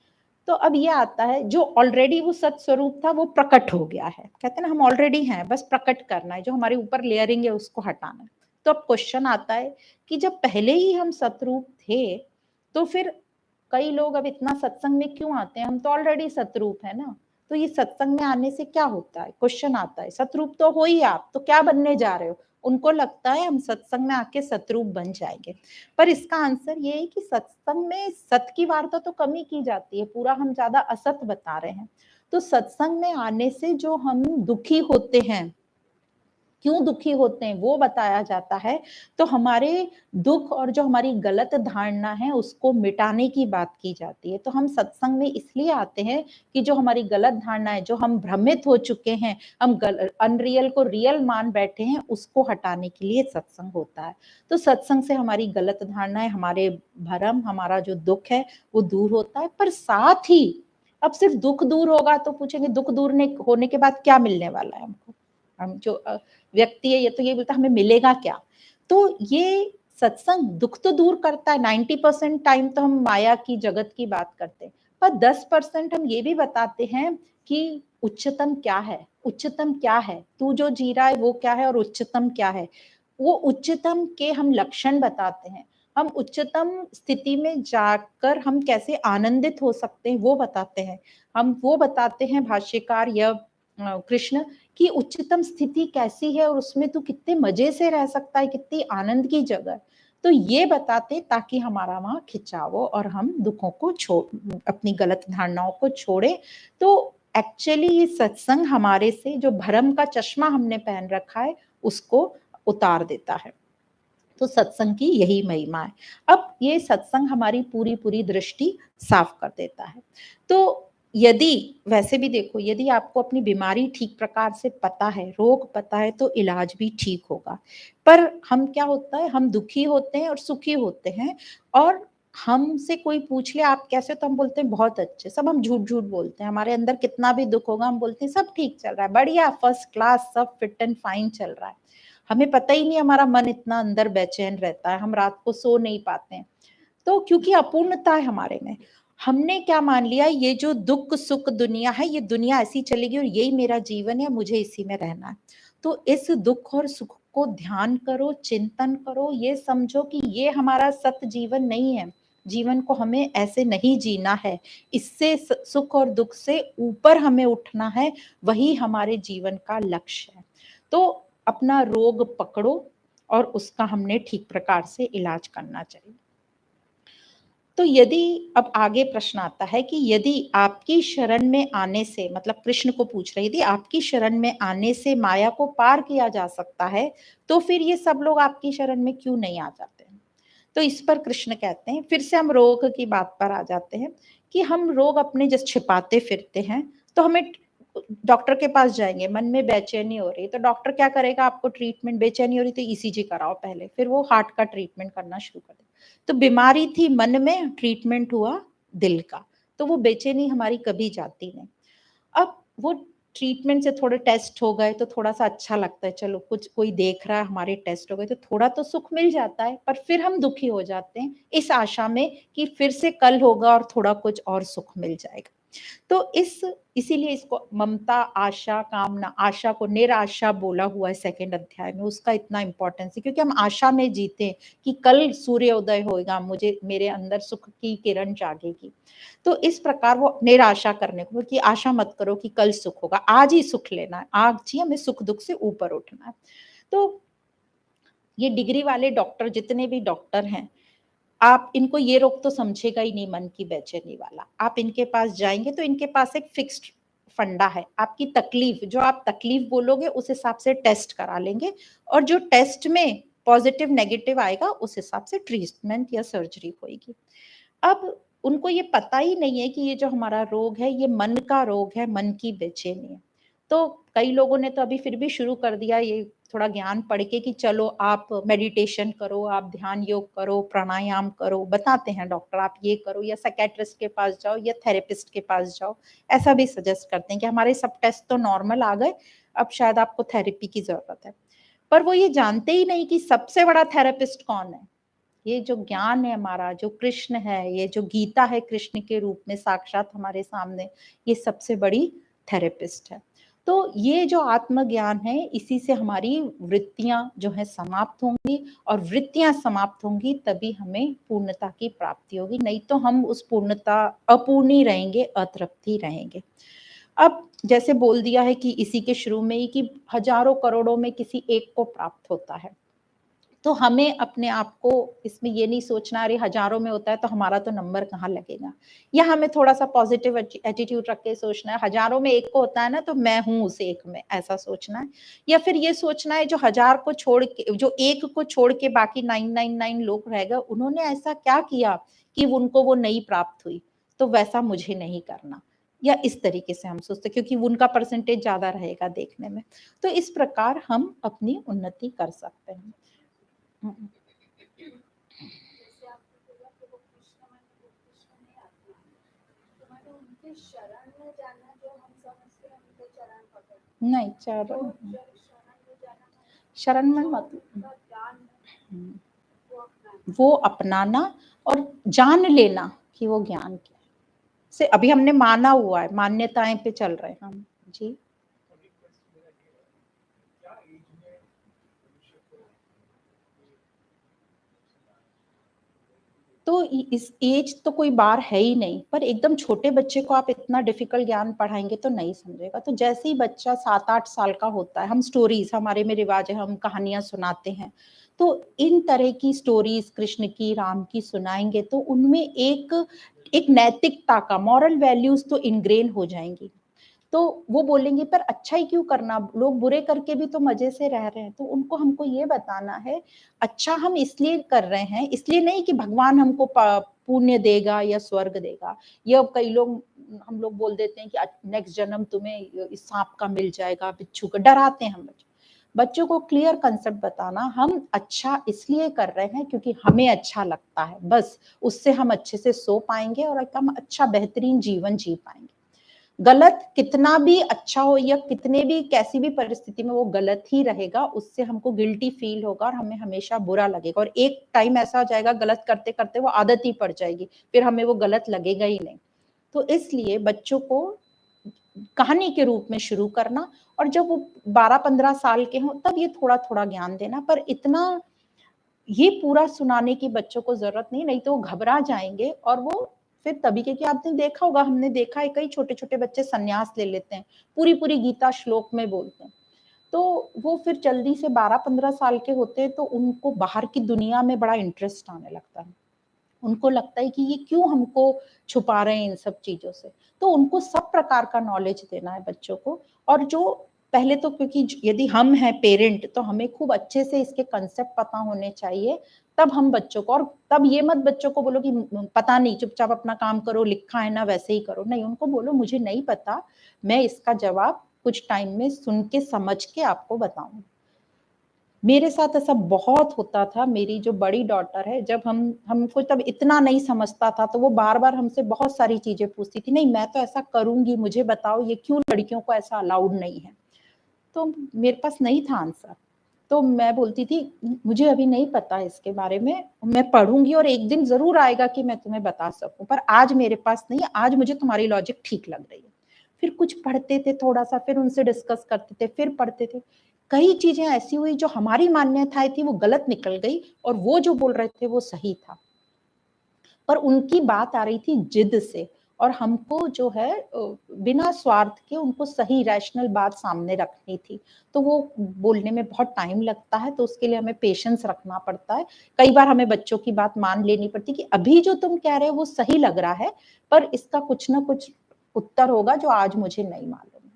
तो अब ये आता है जो ऑलरेडी वो सत स्वरूप था वो प्रकट हो गया है, कहते हैं ना हम ऑलरेडी हैं, बस प्रकट करना है, जो हमारे ऊपर लेयरिंग है उसको हटाना है। तो अब क्वेश्चन आता है कि जब पहले ही हम सतरूप थे तो फिर कई लोग अब इतना सत्संग में क्यों आते हैं, हम तो ऑलरेडी सतरूप है ना, तो ये सत्संग में आने से क्या होता है, क्वेश्चन आता है, सतरूप तो हो ही आप, तो क्या बनने जा रहे हो। उनको लगता है हम सत्संग में आके सतरूप बन जाएंगे, पर इसका आंसर ये है कि सत्संग में सत की वार्ता तो कम ही की जाती है, पूरा हम ज्यादा असत बता रहे हैं। तो सत्संग में आने से जो हम दुखी होते हैं, क्यों दुखी होते हैं वो बताया जाता है। तो हमारे दुख और जो हमारी गलत धारणा है उसको मिटाने की बात की जाती है। तो हम सत्संग में इसलिए आते हैं कि जो हमारी गलत धारणा है, जो हम भ्रमित हो चुके हैं, हम अनरियल को रियल मान बैठे हैं, उसको हटाने के लिए सत्संग होता है। तो सत्संग से हमारी गलत धारणा है, हमारे भरम, हमारा जो दुख है वो दूर होता है। पर साथ ही अब सिर्फ दुख दूर होगा तो पूछेंगे दुख दूर होने के बाद क्या मिलने वाला है हमको, हम जो व्यक्ति है ये तो ये बोलता है हमें मिलेगा क्या। तो ये सत्संग दुख तो दूर करता है, 90% टाइम तो हम माया की जगत की बात करते हैं, पर 10% हम ये भी बताते हैं कि उच्चतम क्या है, उच्चतम क्या है, तू जो जी रहा है वो क्या है और उच्चतम क्या है। वो उच्चतम के हम लक्षण बताते हैं, हम उच्चतम स्थिति में जाकर हम कैसे आनंदित हो सकते हैं वो बताते हैं। हम वो बताते हैं भाष्यकार या कृष्ण कि उच्चतम स्थिति कैसी है और उसमें तू कितने मजे से रह सकता है, कितनी आनंद की जगह है। तो ये बताते ताकि हमारा वहां खिंचाव हो और हम दुखों को अपनी गलत धारणाओं को छोड़े। तो एक्चुअली ये सत्संग हमारे से जो भरम का चश्मा हमने पहन रखा है उसको उतार देता है। तो सत्संग की यही महिमा है। अब ये सत्संग हमारी पूरी पूरी दृष्टि साफ कर देता है। तो यदि वैसे भी देखो, यदि आपको अपनी बीमारी ठीक प्रकार से पता है, रोग पता है, तो इलाज भी ठीक होगा। पर हम क्या होता है, हम दुखी होते हैं और सुखी होते हैं, और हमसे कोई पूछ ले आप कैसे, तो हम बोलते हैं बहुत अच्छे। सब हम झूठ झूठ बोलते हैं, हमारे अंदर कितना भी दुख होगा हम बोलते हैं सब ठीक चल रहा है, बढ़िया, फर्स्ट क्लास, सब फिट एंड फाइन चल रहा है। हमें पता ही नहीं हमारा मन इतना अंदर बेचैन रहता है, हम रात को सो नहीं पाते हैं। तो क्योंकि अपूर्णता है हमारे में, हमने क्या मान लिया, ये जो दुख सुख दुनिया है, ये दुनिया ऐसी चलेगी और यही मेरा जीवन है, मुझे इसी में रहना है। तो इस दुख और सुख को ध्यान करो, चिंतन करो, ये समझो कि ये हमारा सत्य जीवन नहीं है। जीवन को हमें ऐसे नहीं जीना है, इससे सुख और दुख से ऊपर हमें उठना है, वही हमारे जीवन का लक्ष्य है। तो अपना रोग पकड़ो और उसका हमने ठीक प्रकार से इलाज करना चाहिए। तो यदि अब आगे प्रश्न आता है कि यदि आपकी शरण में आने से, मतलब कृष्ण को पूछ रही थी, आपकी शरण में आने से माया को पार किया जा सकता है, तो फिर ये सब लोग आपकी शरण में क्यों नहीं आ जाते हैं? तो इस पर कृष्ण कहते हैं, फिर से हम रोग की बात पर आ जाते हैं कि हम रोग अपने जब छिपाते फिरते हैं, तो हमें डॉक्टर के पास जाएंगे, मन में बेचैनी हो रही, तो डॉक्टर क्या करेगा, आपको ट्रीटमेंट, बेचैनी हो रही तो ईसीजी कराओ पहले, फिर वो हार्ट का ट्रीटमेंट करना शुरू कर देगा। तो बीमारी थी मन में, ट्रीटमेंट हुआ दिल का, तो वो बेचैनी हमारी कभी जाती नहीं। अब वो ट्रीटमेंट से थोड़े टेस्ट हो गए तो थोड़ा सा अच्छा लगता है, चलो कुछ कोई देख रहा है, हमारे टेस्ट हो गए, तो थोड़ा तो सुख मिल जाता है, पर फिर हम दुखी हो जाते हैं इस आशा में कि फिर से कल होगा और थोड़ा कुछ और सुख मिल जाएगा। तो इसीलिए इसको ममता, आशा, कामना, आशा को निराशा बोला हुआ है सेकंड अध्याय में, उसका इतना इंपॉर्टेंस है क्योंकि हम आशा में जीते हैं कि कल सूर्योदय होगा, मुझे मेरे अंदर सुख की किरण जागेगी। तो इस प्रकार वो निराशा करने को कि आशा मत करो कि कल सुख होगा, आज ही सुख लेना है, आज ही हमें सुख दुख से ऊपर उठना है। तो ये डिग्री वाले डॉक्टर, जितने भी डॉक्टर हैं, आप इनको ये रोग तो समझेगा ही नहीं, मन की बेचैनी वाला। आप इनके पास जाएंगे तो इनके पास एक फिक्स्ड फंडा है, आपकी तकलीफ, जो आप तकलीफ बोलोगे उस हिसाब से टेस्ट करा लेंगे, और जो टेस्ट में पॉजिटिव नेगेटिव आएगा उस हिसाब से ट्रीटमेंट या सर्जरी होगी। अब उनको ये पता ही नहीं है कि ये जो हमारा रोग है ये मन का रोग है, मन की बेचैनी है। तो कई लोगों ने तो अभी फिर भी शुरू कर दिया ये थोड़ा ज्ञान पढ़ के कि चलो आप मेडिटेशन करो, आप ध्यान योग करो, प्राणायाम करो, बताते हैं डॉक्टर आप ये करो, या साइकेट्रिस्ट के पास जाओ या थेरेपिस्ट के पास जाओ, ऐसा भी सजेस्ट करते हैं कि हमारे सब टेस्ट तो नॉर्मल आ गए, अब शायद आपको थेरेपी की जरूरत है। पर वो ये जानते ही नहीं कि सबसे बड़ा थेरेपिस्ट कौन है। ये जो ज्ञान है हमारा, जो कृष्ण है, ये जो गीता है कृष्ण के रूप में साक्षात हमारे सामने, ये सबसे बड़ी थेरेपिस्ट है। तो ये जो आत्मज्ञान है, इसी से हमारी वृत्तियां जो है समाप्त होंगी, और वृत्तियां समाप्त होंगी तभी हमें पूर्णता की प्राप्ति होगी, नहीं तो हम उस पूर्णता अपूर्णी रहेंगे, अतृप्ति रहेंगे। अब जैसे बोल दिया है कि इसी के शुरू में ही कि हजारों करोड़ों में किसी एक को प्राप्त होता है, तो हमें अपने आप को इसमें ये नहीं सोचना अरे हजारों में होता है तो हमारा तो नंबर कहाँ लगेगा, या हमें थोड़ा सा पॉजिटिव एटीट्यूड रख के सोचना है हजारों में एक को होता है ना तो मैं हूँ उस एक में, ऐसा सोचना है। या फिर ये सोचना है जो हजार को छोड़ के, जो एक को छोड़ के बाकी 999 लोग रह गए, उन्होंने ऐसा क्या किया कि उनको वो नहीं प्राप्त हुई, तो वैसा मुझे नहीं करना, या इस तरीके से हम सोचते क्योंकि उनका परसेंटेज ज्यादा रहेगा देखने में। तो इस प्रकार हम अपनी उन्नति कर सकते हैं। नहीं, चरण शरण में मतलब वो अपनाना और जान लेना कि वो ज्ञान क्या है। से अभी हमने माना हुआ है, मान्यताएँ पे चल रहे हैं हम। जी। तो इस एज तो कोई बार है ही नहीं, पर एकदम छोटे बच्चे को आप इतना डिफिकल्ट ज्ञान पढ़ाएँगे तो नहीं समझेगा। तो जैसे ही बच्चा 7-8 साल का होता है, हम स्टोरीज़ हमारे में रिवाज है, हम कहानियाँ सुनाते हैं। तो इन तरह की स्टोरीज़ कृष्ण की, राम की सुनाएँगे तो उनमें एक एक नैतिकता का मॉरल वैल्यूज़ तो इनग्रेन हो जाएँगी। तो वो बोलेंगे पर अच्छा ही क्यों करना? लोग बुरे करके भी तो मज़े से रह रहे हैं। तो उनको हमको ये बताना है, अच्छा हम इसलिए कर रहे हैं, इसलिए नहीं कि भगवान हमको पुण्य देगा या स्वर्ग देगा। या कई लोग हम लोग बोल देते हैं कि नेक्स्ट जन्म तुम्हें इस साँप का मिल जाएगा, बिच्छू का, डराते हैं हम बच्चों। बच्चों को क्लियर कांसेप्ट बताना, हम अच्छा इसलिए कर रहे हैं क्योंकि हमें अच्छा लगता है, बस। उससे हम अच्छे से सो पाएँगे और एक हम अच्छा बेहतरीन जीवन जी पाएँगे। गलत कितना भी अच्छा हो या कितने भी कैसी भी परिस्थिति में वो गलत ही रहेगा, उससे हमको गिल्टी फील होगा और हमें हमेशा बुरा लगेगा और एक टाइम ऐसा हो जाएगा गलत करते-करते वो आदत ही पड़ जाएगी, फिर हमें वो गलत लगेगा ही नहीं। तो इसलिए बच्चों को कहानी के रूप में शुरू करना और जब वो 12-15 साल के हों तब ये थोड़ा-थोड़ा ज्ञान देना, पर इतना ये पूरा सुनाने की बच्चों को ज़रूरत नहीं, नहीं तो वो घबरा जाएँगे और वो फिर तभी क्योंकि आपने देखा होगा, हमने देखा है कई छोटे-छोटे बच्चे संन्यास ले लेते हैं, पूरी-पूरी गीता श्लोक में बोलते हैं। तो वो फिर जल्दी से 12-15 साल के होते हैं तो उनको बाहर की दुनिया में बड़ा इंटरेस्ट आने लगता है। उनको लगता है कि ये क्यों हमको छुपा रहे हैं इन सब चीज़ों से। तो उनको सब प्रकार का नॉलेज देना है बच्चों को और जो पहले तो क्योंकि यदि हम हैं पेरेंट तो हमें खूब अच्छे से इसके कांसेप्ट पता होने चाहिए, तब हम बच्चों को और तब ये मत बच्चों को बोलो कि पता नहीं चुपचाप अपना काम करो, लिखा है ना वैसे ही करो। नहीं, उनको बोलो मुझे नहीं पता, मैं इसका जवाब कुछ टाइम में सुन के समझ के आपको बताऊँगी। मेरे साथ ऐसा बहुत होता था, मेरी जो बड़ी डॉटर है, जब हमको तब इतना नहीं समझता था, तो वो बार-बार हमसे बहुत सारी चीज़ें पूछती थी, "नहीं, मैं तो ऐसा करूँगी, मुझे बताओ ये क्यों लड़कियों को ऐसा अलाउड नहीं है?" तो मेरे पास नहीं था आंसर। तो मैं बोलती थी, मुझे अभी नहीं पता इसके बारे में, मैं पढ़ूँगी और एक दिन ज़रूर आएगा कि मैं तुम्हें बता सकूँ, पर आज मेरे पास नहीं है, आज मुझे तुम्हारी लॉजिक ठीक लग रही है।" फिर कुछ पढ़ते थे थोड़ा-सा, फिर उनसे डिस्कस करते थे, फिर पढ़ते थे। कई चीज़ें ऐसी हुई जो हमारी मान्यताएँ थी वो गलत निकल गई और वो जो बोल रहे थे वो सही था। पर उनकी बात आ रही थी जिद से और हमको जो है बिना स्वार्थ के उनको सही रैशनल बात सामने रखनी थी। तो वो बोलने में बहुत टाइम लगता है, तो उसके लिए हमें पेशेंस रखना पड़ता है। कई बार हमें बच्चों की बात मान लेनी पड़ती है कि अभी जो तुम कह रहे हो वो सही लग रहा है, पर इसका कुछ ना कुछ उत्तर होगा जो आज मुझे नहीं मालूम है।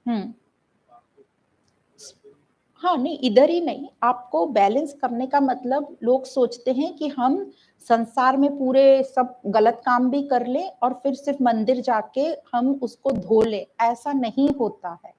हुँ। हाँ, नहीं इधर ही नहीं, आपको बैलेंस करने का मतलब लोग सोचते हैं कि हम संसार में पूरे सब गलत काम भी कर लें और फिर सिर्फ़ मंदिर जाके हम उसको धो लें, ऐसा नहीं होता है।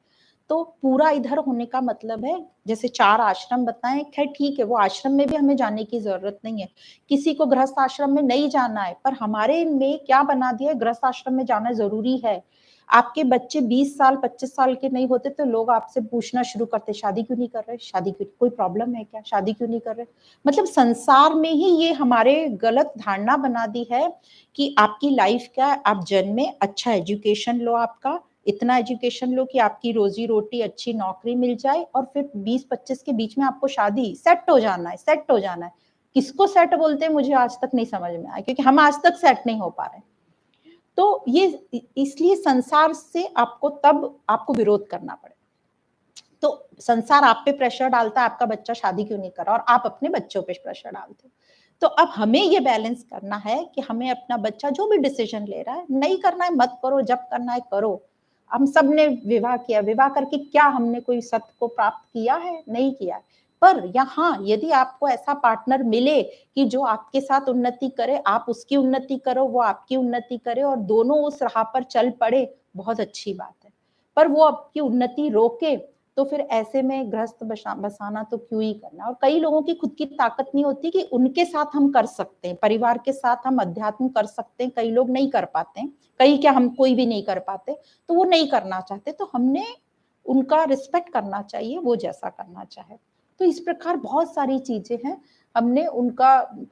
तो पूरा इधर होने का मतलब है, जैसे 4 आश्रम बताएँ, ख़ैर ठीक है, वो आश्रम में भी हमें जाने की ज़रूरत नहीं है। किसी को गृहस्थ आश्रम में नहीं जाना है, पर हमारे में क्या बना दिया है, गृहस्थ आश्रम में जाना ज़रूरी है। आपके बच्चे 20 साल, 25 साल के नहीं होते तो लोग आपसे पूछना शुरू करते, शादी क्यों नहीं कर रहे? शादी क्यों कोई प्रॉब्लम है क्या? शादी क्यों नहीं कर रहे? मतलब संसार में ही ये हमारे गलत धारणा बना दी है कि आपकी लाइफ क्या है, आप जन्मे, अच्छा एजुकेशन लो आपका, इतना एजुकेशन लो कि आपकी रोज़ी-रोटी, अच्छी नौकरी मिल जाए और फिर 20-25 के बीच में आपको शादी, सेट हो जाना है, सेट हो जाना है। किसको सेट बोलते हैं मुझे आज तक नहीं समझ में आया क्योंकि हम आज तक सेट नहीं हो पा रहे। तो ये इसलिए संसार से आपको तब आपको विरोध करना पड़ेगा। तो संसार आप पे प्रेशर डालता है, आपका बच्चा शादी क्यों नहीं कर रहा और आप अपने बच्चों पे प्रेशर डालते हो। तो अब हमें ये बैलेंस करना है कि हमें अपना बच्चा जो भी डिसीजन ले रहा है, नहीं करना है मत करो, जब करना है करो। हम सब ने विवाह किया, विवाह करके क्या हमने कोई सत्य को प्राप्त किया है? नहीं किया है। पर यहाँ यदि आपको ऐसा पार्टनर मिले कि जो आपके साथ उन्नति करे, आप उसकी उन्नति करो, वो आपकी उन्नति करे और दोनों उस राह पर चल पड़े, बहुत अच्छी बात है। पर वो आपकी उन्नति रोके तो फिर ऐसे में गृहस्थ बसाना तो क्यों ही करना। और कई लोगों की खुद की ताकत नहीं होती कि उनके साथ हम कर सकते हैं, परिवार के साथ हम अध्यात्म कर सकते हैं, कई लोग नहीं कर पाते हैं, कई क्या हम कोई भी नहीं कर पाते, तो वो नहीं करना चाहते। तो हमने उनका रिस्पेक्ट करना चाहिए, वो जैसा करना चाहे। तो इस प्रकार बहुत सारी चीजें हैं, हमने उनका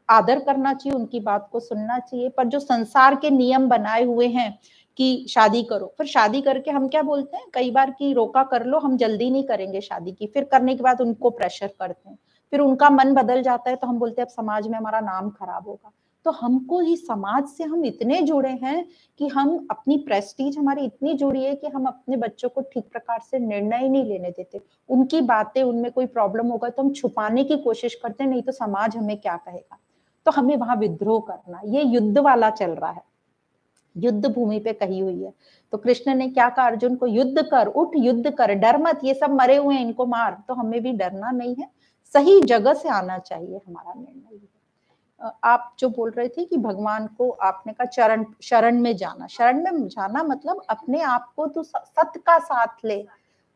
आदर करना चाहिए, उनकी बात को सुनना चाहिए। पर जो संसार के नियम बनाए हुए हैं कि शादी करो, फिर शादी करके हम क्या बोलते हैं कई बार कि रोका कर लो, हम जल्दी नहीं करेंगे शादी की, फिर करने के बाद उनको प्रेशर करते हैं, फिर उनका मन बदल जाता है तो हम बोलते हैं अब समाज में हमारा नाम खराब होगा। तो हमको ही समाज से हम इतने जुड़े हैं कि हम अपनी प्रेस्टीज हमारी इतनी जुड़ी है कि हम अपने बच्चों को ठीक प्रकार से निर्णय नहीं लेने देते। उनकी बातें, उनमें कोई प्रॉब्लम होगा तो हम छुपाने की कोशिश करते हैं, नहीं तो समाज हमें क्या कहेगा। तो हमें वहां विद्रोह करना, ये युद्ध वाला चल रहा है, युद्ध भूमि पे कही हुई है। तो कृष्ण ने क्या कहा अर्जुन को, युद्ध कर, उठ युद्ध कर, डर मत, ये सब मरे हुए हैं इनको मार। तो हमें भी डरना नहीं है, सही जगह से आना चाहिए हमारा निर्णय। आप जो बोल रहे थे कि भगवान को आपने का चरण शरण में जाना, शरण में जाना मतलब अपने आप को तो सत्य का साथ ले,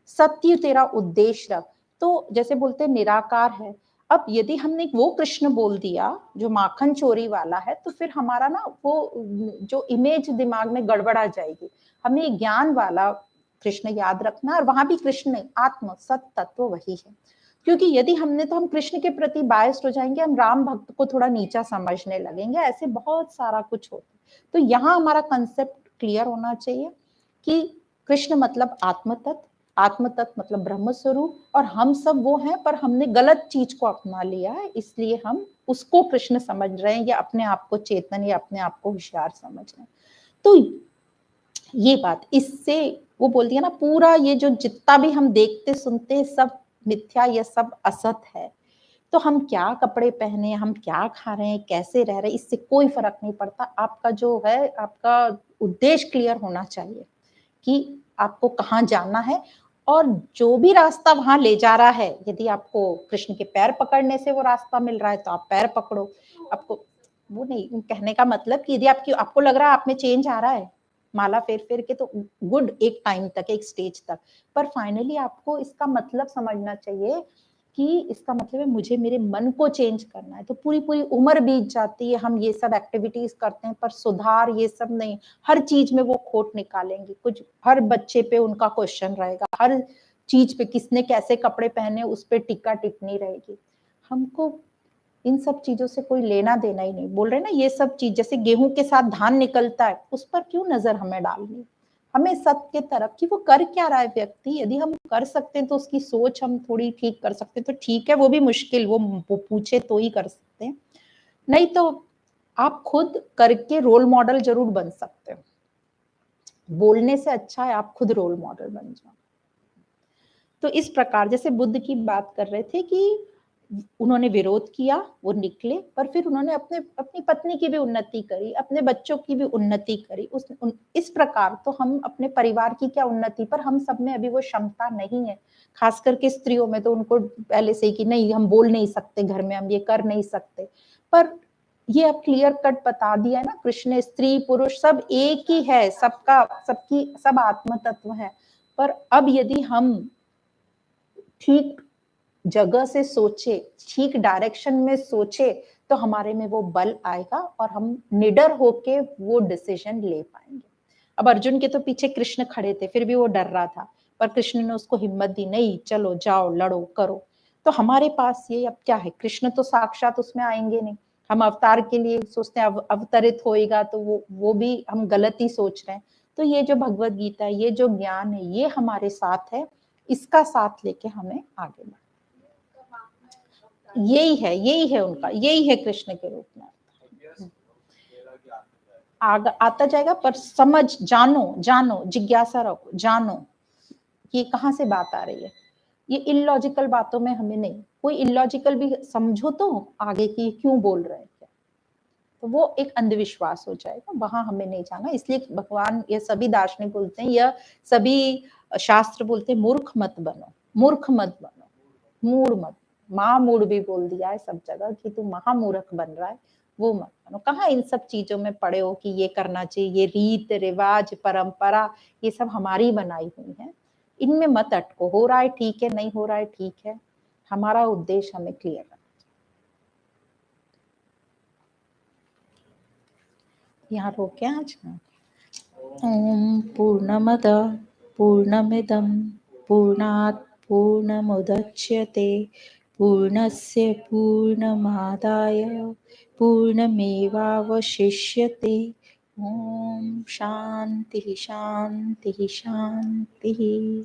सत्य तेरा उद्देश्य रख। तो जैसे बोलते निराकार है, अब यदि हमने वो कृष्ण बोल दिया जो माखन चोरी वाला है, तो फिर हमारा ना वो जो इमेज दिमाग में गड़बड़ा जाएगी। हमें ज्ञान वाला कृष्ण याद रखना, और वहां भी कृष्ण आत्म सत तत्व वही है। क्योंकि यदि हमने तो हम कृष्ण के प्रति बायस्ड हो जाएंगे, हम राम भक्त को थोड़ा नीचा समझने लगेंगे, ऐसे बहुत सारा कुछ होता है। तो यहाँ हमारा कंसेप्ट क्लियर होना चाहिए कि कृष्ण मतलब आत्म तत्व, आत्म तत्व मतलब ब्रह्म स्वरूप, और हम सब वो हैं, पर हमने गलत चीज को अपना लिया है, इसलिए हम उसको कृष्ण समझ रहे हैं, या अपने आप को चेतन या अपने आप को होशियार समझ रहे हैं। तो ये बात, इससे वो बोल दिया ना, पूरा ये जो जितना भी हम देखते सुनते सब मिथ्या, ये सब असत है। तो हम क्या कपड़े पहने, हम क्या खा रहे हैं, कैसे रह रहे हैं, इससे कोई फर्क नहीं पड़ता। आपका जो है, आपका उद्देश्य क्लियर होना चाहिए कि आपको कहाँ जाना है, और जो भी रास्ता वहां ले जा रहा है, यदि आपको कृष्ण के पैर पकड़ने से वो रास्ता मिल रहा है तो आप पैर पकड़ो। आपको वो नहीं कहने का मतलब कि यदि आपको लग रहा है आप में चेंज आ रहा है माला फेर फेर के, तो गुड, एक टाइम तक, एक स्टेज तक, पर फाइनली आपको इसका मतलब समझना चाहिए कि इसका मतलब है मुझे मेरे मन को चेंज करना है। तो पूरी पूरी उम्र बीत जाती है, हम ये सब एक्टिविटीज करते हैं, पर सुधार ये सब नहीं। हर चीज में वो खोट निकालेंगे, कुछ हर बच्चे पे उनका क्वेश्चन रहेगा, हर चीज पे किसने कैसे कपड़े पहने उस पर टिक्का टिप्पणी रहेगी। हमको इन सब चीजों से कोई लेना देना ही नहीं। बोल रहे ना, ये सब चीज जैसे गेहूं के साथ धान निकलता है, उस पर क्यों नजर हमें डालनी। हमें सत्य के तरफ कि वो कर क्या रहा है व्यक्ति, यदि हम कर सकते हैं तो उसकी सोच हम थोड़ी ठीक कर सकते हैं तो ठीक है, वो भी मुश्किल, वो पूछे तो ही कर सकते हैं, नहीं तो आप खुद करके रोल मॉडल जरूर बन सकते हो। बोलने से अच्छा है आप खुद रोल मॉडल बन जाओ। तो इस प्रकार जैसे बुद्ध की बात कर रहे थे कि उन्होंने विरोध किया, वो निकले, पर फिर उन्होंने अपनी पत्नी की भी उन्नति करी, अपने बच्चों की भी उन्नति करी। इस प्रकार तो हम अपने परिवार की क्या उन्नति, पर हम सब में अभी वो क्षमता नहीं है, खास करके स्त्रियों में। तो उनको पहले से ही कि नहीं, हम बोल नहीं सकते घर में, हम ये कर नहीं सकते। पर ये अब क्लियर कट बता दिया है ना कृष्ण, स्त्री पुरुष सब एक ही है, सबका सबकी सब आत्म तत्व है। पर अब यदि हम ठीक जगह से सोचे, ठीक डायरेक्शन में सोचे, तो हमारे में वो बल आएगा और हम निडर होके वो डिसीजन ले पाएंगे। अब अर्जुन के तो पीछे कृष्ण खड़े थे, फिर भी वो डर रहा था, पर कृष्ण ने उसको हिम्मत दी, नहीं चलो जाओ लड़ो करो। तो हमारे पास ये अब क्या है, कृष्ण तो साक्षात उसमें आएंगे नहीं, हम अवतार के लिए सोचते हैं अवतरित होएगा, तो वो भी हम गलत ही सोच रहे हैं। तो ये जो भगवत गीता है, ये जो ज्ञान है, ये हमारे साथ है, इसका साथ लेके हमें आगे बढ़ना। यही है उनका, यही है कृष्ण के रूप में। आगे आता जाएगा, पर समझ, जानो, जिज्ञासा रखो, जानो ये कहाँ से बात आ रही है। ये इलॉजिकल बातों में हमें नहीं, कोई इलॉजिकल भी समझो तो आगे की क्यों बोल रहे हैं, तो वो एक अंधविश्वास हो जाएगा, वहां हमें नहीं जाना। इसलिए भगवान, ये सभी दार्शनिक बोलते हैं, या सभी शास्त्र बोलते हैं, मूर्ख मत बनो, मूर्ख मत बनो, मूढ़ मत, महामूढ़ भी बोल दिया है सब जगह कि तू महामूर्ख बन रहा है, वो मत बनो। कहाँ इन सब चीजों में पड़े हो कि ये करना चाहिए, ये रीत रिवाज परंपरा ये सब हमारी बनाई हुई है, इनमें मत अटको। हो रहा है ठीक है, नहीं हो रहा है ठीक है, हमारा उद्देश्य हमें क्लियर है। यहाँ रोके आज। ओम पूर्णमद पूर्णमिदं पूर्णात् पूर्णमुदच्यते पूर्णस्य पूर्णमादाय पूर्णमेवावशिष्यते। ॐ शान्तिः शान्तिः शान्तिः।